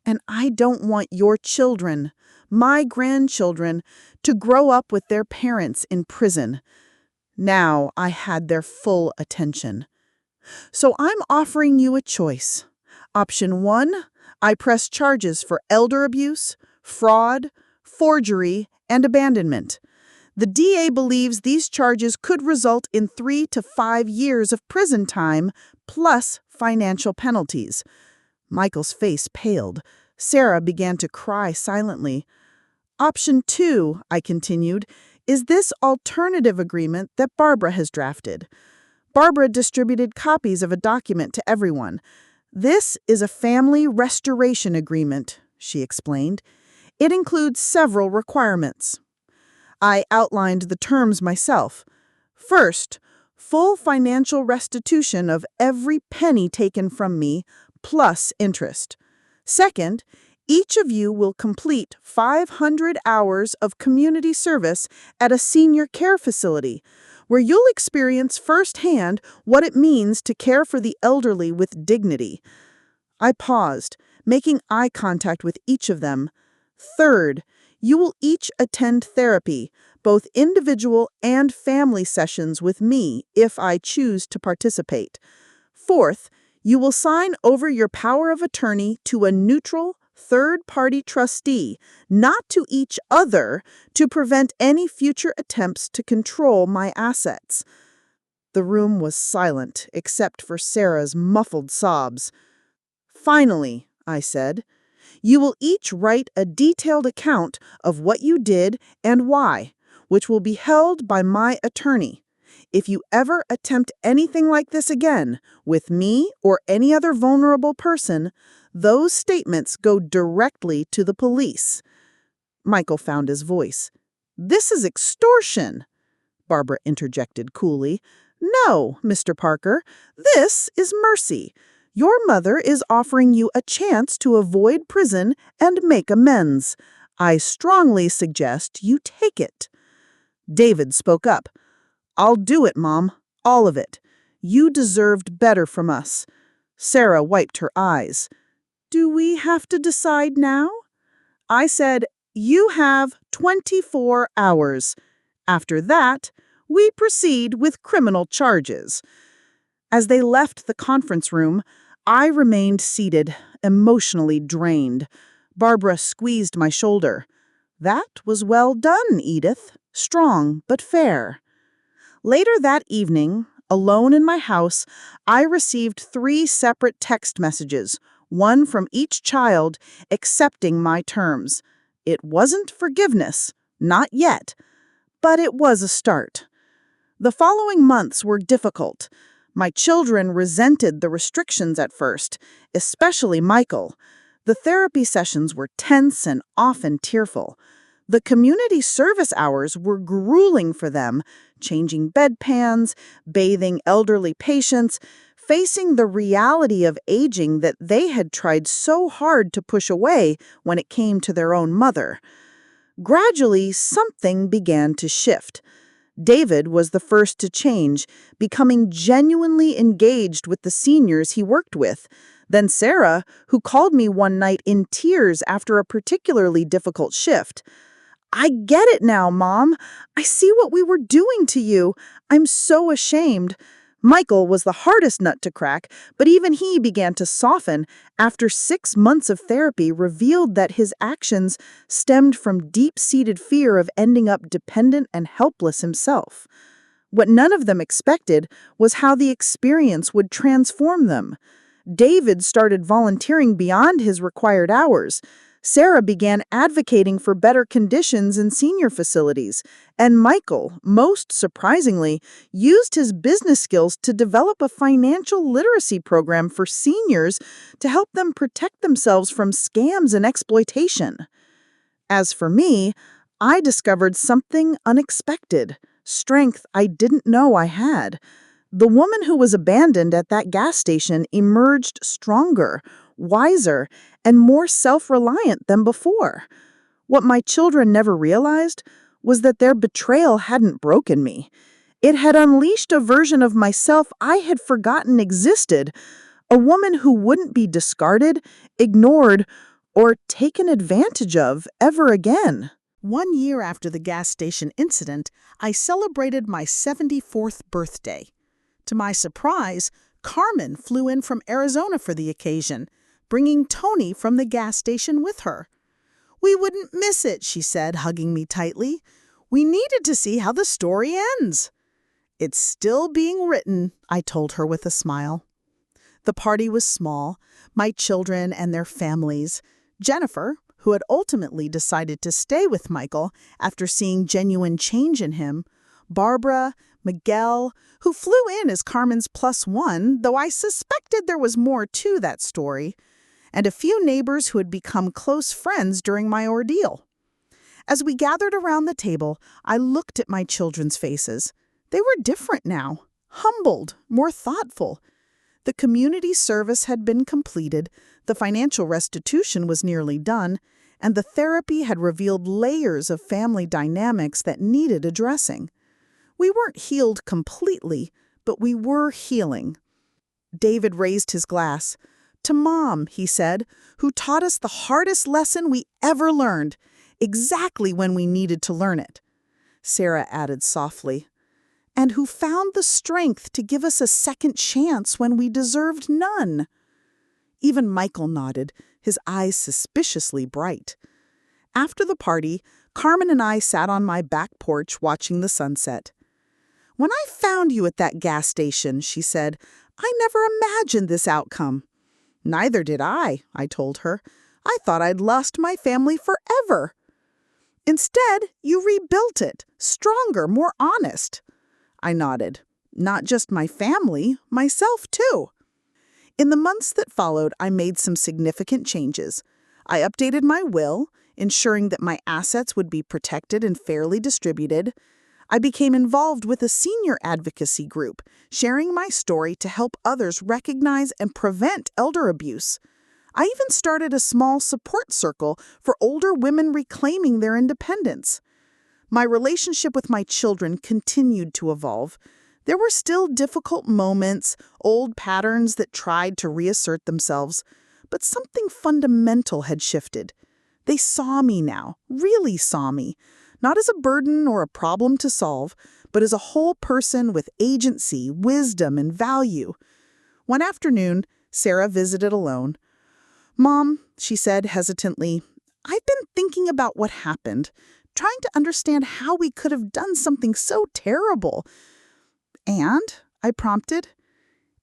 and I don't want your children, my grandchildren, to grow up with their parents in prison." Now I had their full attention. "So I'm offering you a choice. Option 1, I press charges for elder abuse, fraud, forgery, and abandonment. The DA believes these charges could result in 3 to 5 years of prison time, plus financial penalties." Michael's face paled. Sarah began to cry silently. "Option 2, I continued, is this alternative agreement that Barbara has drafted. Barbara distributed copies of a document to everyone. "This is a family restoration agreement," she explained. "It includes several requirements." I outlined the terms myself. First, full financial restitution of every penny taken from me, plus interest. Second, each of you will complete 500 hours of community service at a senior care facility, where you'll experience firsthand what it means to care for the elderly with dignity. I paused, making eye contact with each of them. Third, you will each attend therapy, both individual and family sessions with me if I choose to participate. Fourth, you will sign over your power of attorney to a neutral, third-party trustee, not to each other, to prevent any future attempts to control my assets. The room was silent, except for Sarah's muffled sobs. "Finally," I said, "you will each write a detailed account of what you did and why, which will be held by my attorney. If you ever attempt anything like this again, with me or any other vulnerable person, those statements go directly to the police." Michael found his voice. "This is extortion," Barbara interjected coolly. "No, Mr. Parker, this is mercy. Your mother is offering you a chance to avoid prison and make amends. I strongly suggest you take it." David spoke up. "I'll do it, Mom. All of it. You deserved better from us." Sarah wiped her eyes. "Do we have to decide now?" I said, "You have 24 hours. After that, we proceed with criminal charges." As they left the conference room, I remained seated, emotionally drained. Barbara squeezed my shoulder. "That was well done, Edith. Strong but fair." Later that evening, alone in my house, I received 3 separate text messages, one from each child, accepting my terms. It wasn't forgiveness, not yet, but it was a start. The following months were difficult. My children resented the restrictions at first, especially Michael. The therapy sessions were tense and often tearful. The community service hours were grueling for them, changing bedpans, bathing elderly patients, facing the reality of aging that they had tried so hard to push away when it came to their own mother. Gradually, something began to shift. David was the first to change, becoming genuinely engaged with the seniors he worked with. Then Sarah, who called me one night in tears after a particularly difficult shift. "I get it now, Mom. I see what we were doing to you. I'm so ashamed." Michael was the hardest nut to crack, but even he began to soften after 6 months of therapy revealed that his actions stemmed from deep-seated fear of ending up dependent and helpless himself. What none of them expected was how the experience would transform them. David started volunteering beyond his required hours. Sarah began advocating for better conditions in senior facilities, and Michael, most surprisingly, used his business skills to develop a financial literacy program for seniors to help them protect themselves from scams and exploitation. As for me, I discovered something unexpected, strength I didn't know I had. The woman who was abandoned at that gas station emerged stronger, wiser, and more self-reliant than before. What my children never realized was that their betrayal hadn't broken me. It had unleashed a version of myself I had forgotten existed, a woman who wouldn't be discarded, ignored, or taken advantage of ever again. 1 year after the gas station incident, I celebrated my 74th birthday. To my surprise, Carmen flew in from Arizona for the occasion, bringing Tony from the gas station with her. "We wouldn't miss it," she said, hugging me tightly. "We needed to see how the story ends." "It's still being written," I told her with a smile. The party was small, my children and their families. Jennifer, who had ultimately decided to stay with Michael after seeing genuine change in him, Barbara, Miguel, who flew in as Carmen's +1, though I suspected there was more to that story, and a few neighbors who had become close friends during my ordeal. As we gathered around the table, I looked at my children's faces. They were different now, humbled, more thoughtful. The community service had been completed, the financial restitution was nearly done, and the therapy had revealed layers of family dynamics that needed addressing. We weren't healed completely, but we were healing. David raised his glass. "To Mom," he said, "who taught us the hardest lesson we ever learned, exactly when we needed to learn it." Sarah added softly, "And who found the strength to give us a second chance when we deserved none." Even Michael nodded, his eyes suspiciously bright. After the party, Carmen and I sat on my back porch watching the sunset. "When I found you at that gas station," she said, "I never imagined this outcome." "Neither did I told her. "I thought I'd lost my family forever." "Instead, you rebuilt it, stronger, more honest." I nodded. "Not just my family, myself too." In the months that followed, I made some significant changes. I updated my will, ensuring that my assets would be protected and fairly distributed. I became involved with a senior advocacy group, sharing my story to help others recognize and prevent elder abuse. I even started a small support circle for older women reclaiming their independence. My relationship with my children continued to evolve. There were still difficult moments, old patterns that tried to reassert themselves, but something fundamental had shifted. They saw me now, really saw me, not as a burden or a problem to solve, but as a whole person with agency, wisdom, and value. One afternoon, Sarah visited alone. "Mom," she said hesitantly, "I've been thinking about what happened, trying to understand how we could have done something so terrible." "And?" I prompted.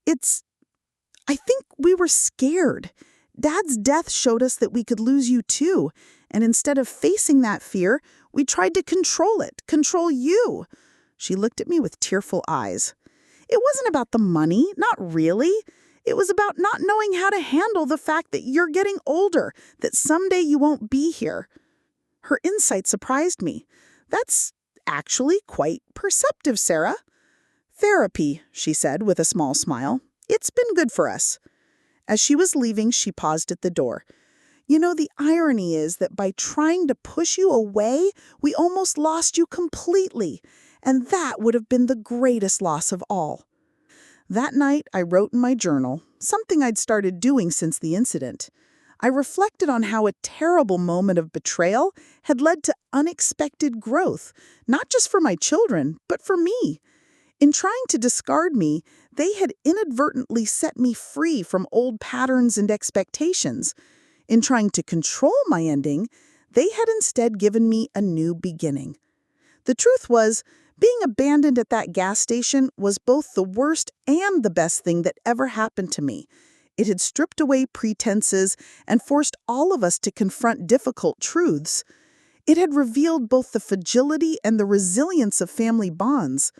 I think we were scared. Dad's death showed us that we could lose you too, and instead of facing that fear, we tried to control it, control you." She looked at me with tearful eyes. "It wasn't about the money, not really. It was about not knowing how to handle the fact that you're getting older, that someday you won't be here." Her insight surprised me. "That's actually quite perceptive, Sarah." "Therapy," she said with a small smile. "It's been good for us." As she was leaving, she paused at the door. "You know, the irony is that by trying to push you away, we almost lost you completely, and that would have been the greatest loss of all." That night, I wrote in my journal, something I'd started doing since the incident. I reflected on how a terrible moment of betrayal had led to unexpected growth, not just for my children, but for me. In trying to discard me, they had inadvertently set me free from old patterns and expectations. In trying to control my ending, they had instead given me a new beginning. The truth was, being abandoned at that gas station was both the worst and the best thing that ever happened to me. It had stripped away pretenses and forced all of us to confront difficult truths. It had revealed both the fragility and the resilience of family bonds.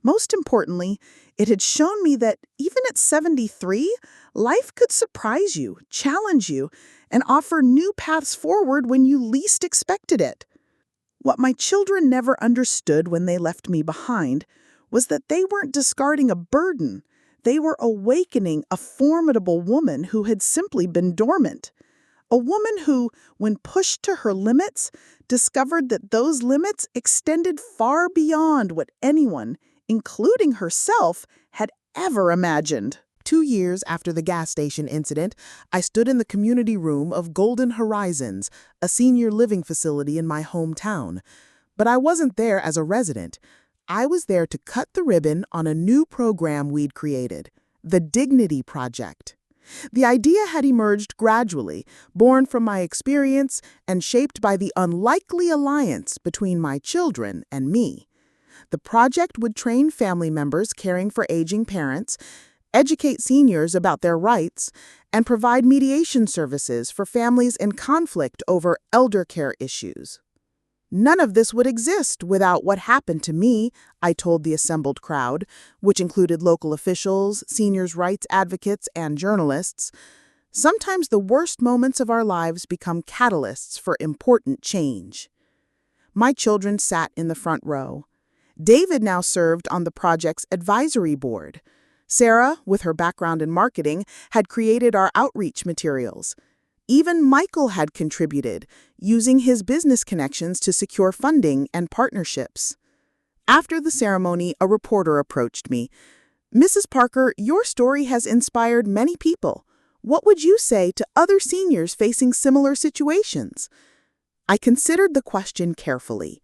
Most importantly, it had shown me that even at 73, life could surprise you, challenge you, and offer new paths forward when you least expected it. What my children never understood when they left me behind was that they weren't discarding a burden. They were awakening a formidable woman who had simply been dormant. A woman who, when pushed to her limits, discovered that those limits extended far beyond what anyone, including herself, had ever imagined. 2 years after the gas station incident, I stood in the community room of Golden Horizons, a senior living facility in my hometown. But I wasn't there as a resident. I was there to cut the ribbon on a new program we'd created, the Dignity Project. The idea had emerged gradually, born from my experience and shaped by the unlikely alliance between my children and me. The project would train family members caring for aging parents, educate seniors about their rights, and provide mediation services for families in conflict over elder care issues. None of this would exist without what happened to me, I told the assembled crowd, which included local officials, seniors' rights advocates, and journalists. Sometimes the worst moments of our lives become catalysts for important change. My children sat in the front row. David now served on the project's advisory board. Sarah, with her background in marketing, had created our outreach materials. Even Michael had contributed, using his business connections to secure funding and partnerships. After the ceremony, a reporter approached me. "Mrs. Parker, your story has inspired many people. What would you say to other seniors facing similar situations?" I considered the question carefully.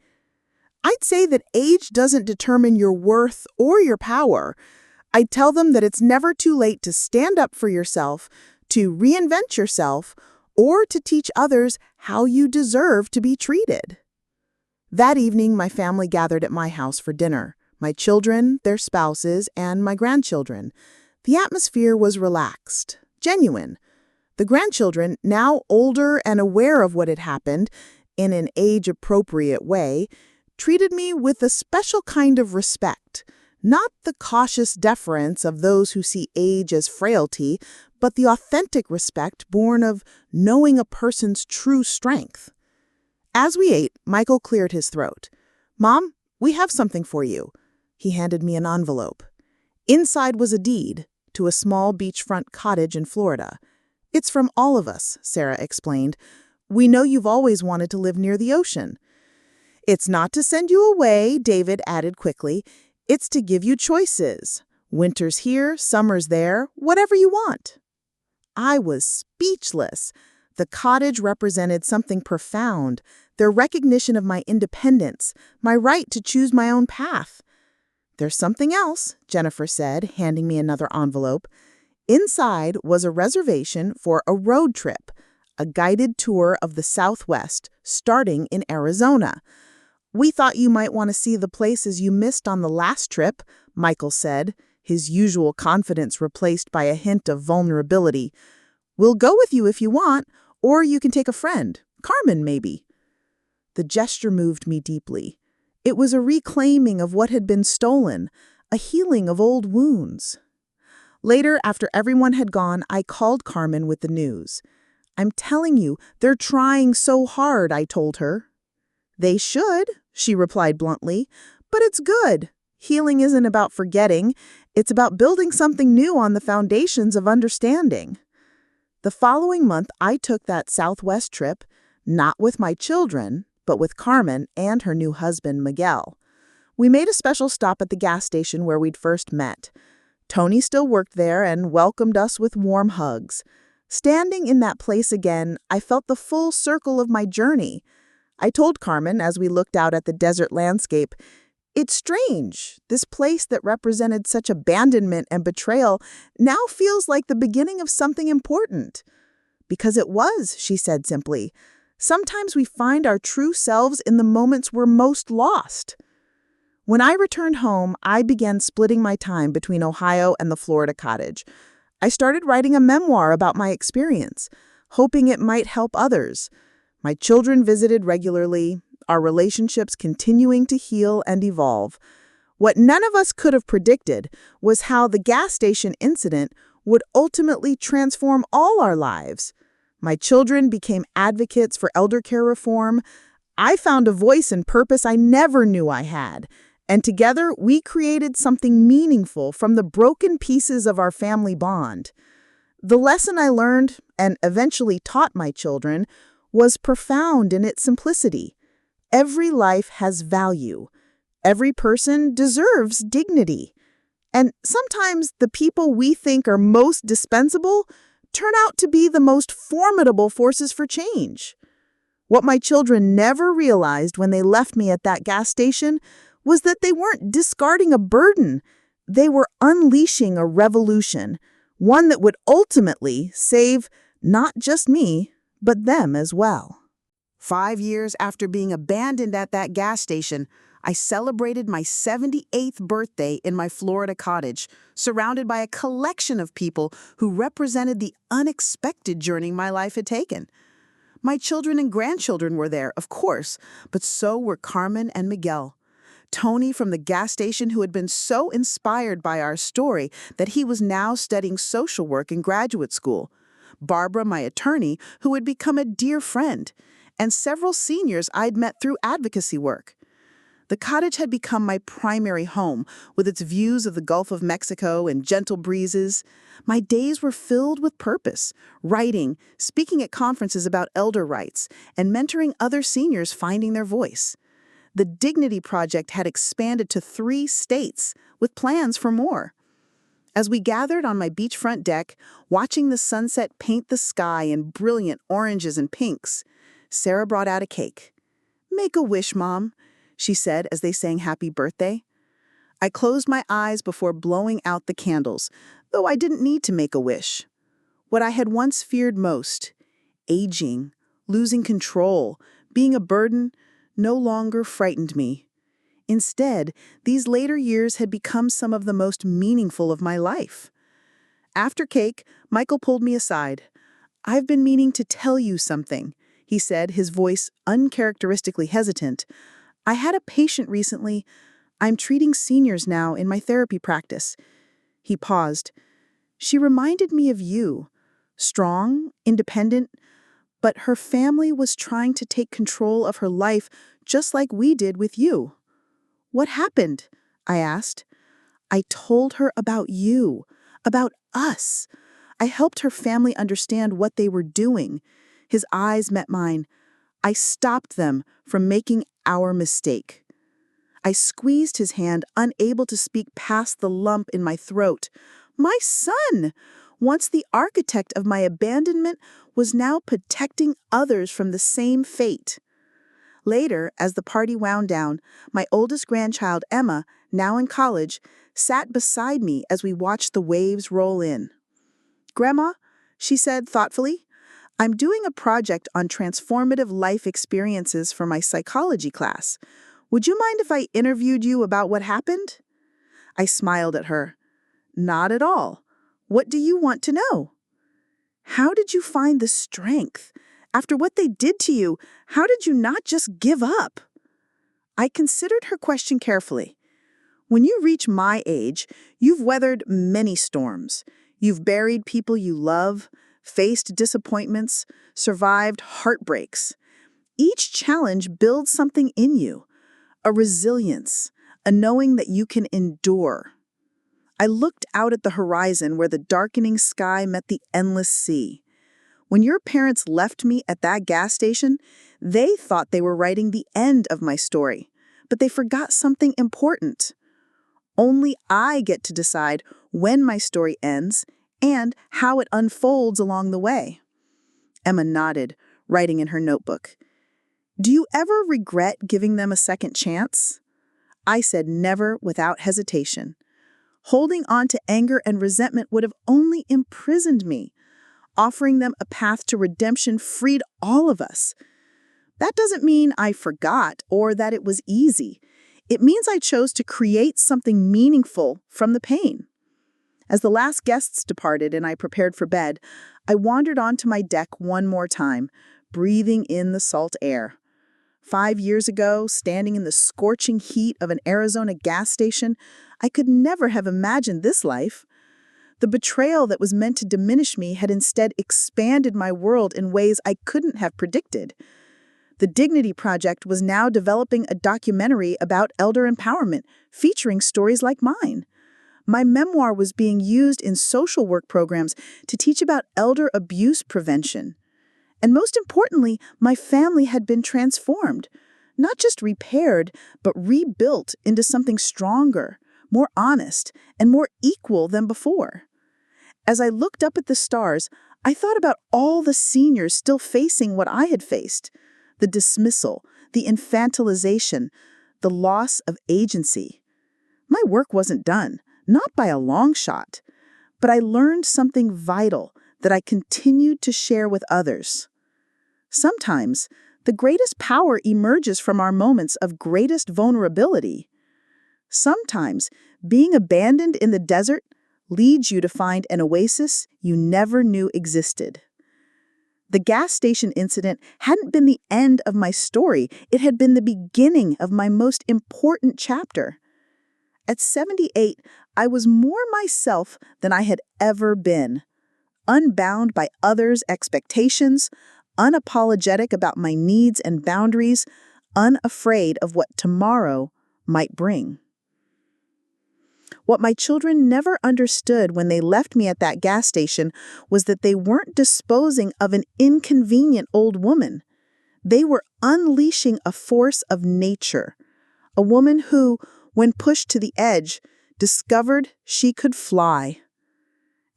I'd say that age doesn't determine your worth or your power. I'd tell them that it's never too late to stand up for yourself, to reinvent yourself, or to teach others how you deserve to be treated. That evening, my family gathered at my house for dinner. My children, their spouses, and my grandchildren. The atmosphere was relaxed, genuine. The grandchildren, now older and aware of what had happened, in an age-appropriate way, treated me with a special kind of respect. Not the cautious deference of those who see age as frailty, but the authentic respect born of knowing a person's true strength. As we ate, Michael cleared his throat. "Mom, we have something for you." He handed me an envelope. Inside was a deed to a small beachfront cottage in Florida. "It's from all of us," Sarah explained. "We know you've always wanted to live near the ocean." "It's not to send you away," David added quickly. "It's to give you choices. Winter's here, summer's there, whatever you want." I was speechless. The cottage represented something profound, their recognition of my independence, my right to choose my own path. "There's something else," Jennifer said, handing me another envelope. Inside was a reservation for a road trip, a guided tour of the Southwest, starting in Arizona. "We thought you might want to see the places you missed on the last trip," Michael said, his usual confidence replaced by a hint of vulnerability. "We'll go with you if you want, or you can take a friend, Carmen maybe." The gesture moved me deeply. It was a reclaiming of what had been stolen, a healing of old wounds. Later, after everyone had gone, I called Carmen with the news. "I'm telling you, they're trying so hard," I told her. "They should," she replied bluntly, "but it's good. Healing isn't about forgetting. It's about building something new on the foundations of understanding." The following month, I took that Southwest trip, not with my children, but with Carmen and her new husband, Miguel. We made a special stop at the gas station where we'd first met. Tony still worked there and welcomed us with warm hugs. Standing in that place again, I felt the full circle of my journey. I told Carmen as we looked out at the desert landscape, "It's strange. This place that represented such abandonment and betrayal now feels like the beginning of something important." "Because it was," she said simply. "Sometimes we find our true selves in the moments we're most lost." When I returned home, I began splitting my time between Ohio and the Florida cottage. I started writing a memoir about my experience, hoping it might help others. My children visited regularly, our relationships continuing to heal and evolve. What none of us could have predicted was how the gas station incident would ultimately transform all our lives. My children became advocates for elder care reform. I found a voice and purpose I never knew I had. And together, we created something meaningful from the broken pieces of our family bond. The lesson I learned, and eventually taught my children, was profound in its simplicity. Every life has value. Every person deserves dignity. And sometimes the people we think are most dispensable turn out to be the most formidable forces for change. What my children never realized when they left me at that gas station was that they weren't discarding a burden. They were unleashing a revolution, one that would ultimately save not just me, but them as well. 5 years after being abandoned at that gas station, I celebrated my 78th birthday in my Florida cottage, surrounded by a collection of people who represented the unexpected journey my life had taken. My children and grandchildren were there, of course, but so were Carmen and Miguel. Tony from the gas station, who had been so inspired by our story that he was now studying social work in graduate school. Barbara, my attorney, who had become a dear friend. And several seniors I'd met through advocacy work. The cottage had become my primary home, with its views of the Gulf of Mexico and gentle breezes. My days were filled with purpose, writing, speaking at conferences about elder rights, and mentoring other seniors finding their voice. The Dignity Project had expanded to 3 states, with plans for more. As we gathered on my beachfront deck, watching the sunset paint the sky in brilliant oranges and pinks, Sarah brought out a cake. "Make a wish, Mom," she said as they sang happy birthday. I closed my eyes before blowing out the candles, though I didn't need to make a wish. What I had once feared most, aging, losing control, being a burden, no longer frightened me. Instead, these later years had become some of the most meaningful of my life. After cake, Michael pulled me aside. "I've been meaning to tell you something," he said, his voice uncharacteristically hesitant. "I had a patient recently. I'm treating seniors now in my therapy practice." He paused. "She reminded me of you. Strong, independent, but her family was trying to take control of her life just like we did with you." "What happened?" I asked. "I told her about you, about us. I helped her family understand what they were doing." His eyes met mine. "I stopped them from making our mistake." I squeezed his hand, unable to speak past the lump in my throat. My son, once the architect of my abandonment, was now protecting others from the same fate. Later, as the party wound down, my oldest grandchild, Emma, now in college, sat beside me as we watched the waves roll in. "Grandma," she said thoughtfully, "I'm doing a project on transformative life experiences for my psychology class. Would you mind if I interviewed you about what happened?" I smiled at her. "Not at all. What do you want to know?" "How did you find the strength? After what they did to you, how did you not just give up?" I considered her question carefully. When you reach my age, you've weathered many storms. You've buried people you love, faced disappointments, survived heartbreaks. Each challenge builds something in you, a resilience, a knowing that you can endure. I looked out at the horizon where the darkening sky met the endless sea. When your parents left me at that gas station, they thought they were writing the end of my story, but they forgot something important. Only I get to decide when my story ends and how it unfolds along the way. Emma nodded, writing in her notebook. "Do you ever regret giving them a second chance?" I said never without hesitation. Holding on to anger and resentment would have only imprisoned me. Offering them a path to redemption freed all of us. That doesn't mean I forgot or that it was easy. It means I chose to create something meaningful from the pain. As the last guests departed and I prepared for bed, I wandered onto my deck one more time, breathing in the salt air. 5 years ago, standing in the scorching heat of an Arizona gas station, I could never have imagined this life. The betrayal that was meant to diminish me had instead expanded my world in ways I couldn't have predicted. The Dignity Project was now developing a documentary about elder empowerment, featuring stories like mine. My memoir was being used in social work programs to teach about elder abuse prevention. And most importantly, my family had been transformed, not just repaired, but rebuilt into something stronger, more honest, and more equal than before. As I looked up at the stars, I thought about all the seniors still facing what I had faced: the dismissal, the infantilization, the loss of agency. My work wasn't done, not by a long shot, but I learned something vital that I continued to share with others. Sometimes, the greatest power emerges from our moments of greatest vulnerability. Sometimes, being abandoned in the desert leads you to find an oasis you never knew existed. The gas station incident hadn't been the end of my story. It had been the beginning of my most important chapter. At 78, I was more myself than I had ever been, unbound by others' expectations, unapologetic about my needs and boundaries, unafraid of what tomorrow might bring. What my children never understood when they left me at that gas station was that they weren't disposing of an inconvenient old woman. They were unleashing a force of nature, a woman who, when pushed to the edge, discovered she could fly.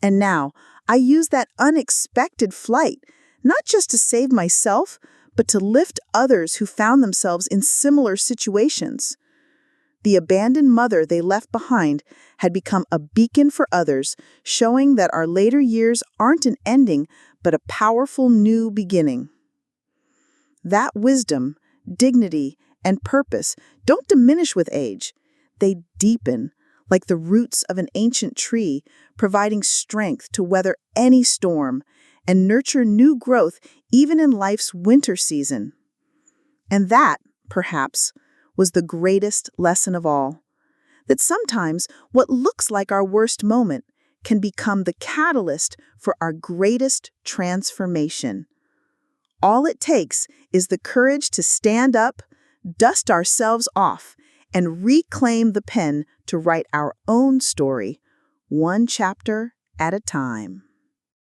And now, I use that unexpected flight, not just to save myself, but to lift others who found themselves in similar situations. The abandoned mother they left behind had become a beacon for others, showing that our later years aren't an ending, but a powerful new beginning. That wisdom, dignity, and purpose don't diminish with age. They deepen, like the roots of an ancient tree, providing strength to weather any storm and nurture new growth even in life's winter season. And that, perhaps, was the greatest lesson of all. That sometimes what looks like our worst moment can become the catalyst for our greatest transformation. All it takes is the courage to stand up, dust ourselves off, and reclaim the pen to write our own story, one chapter at a time.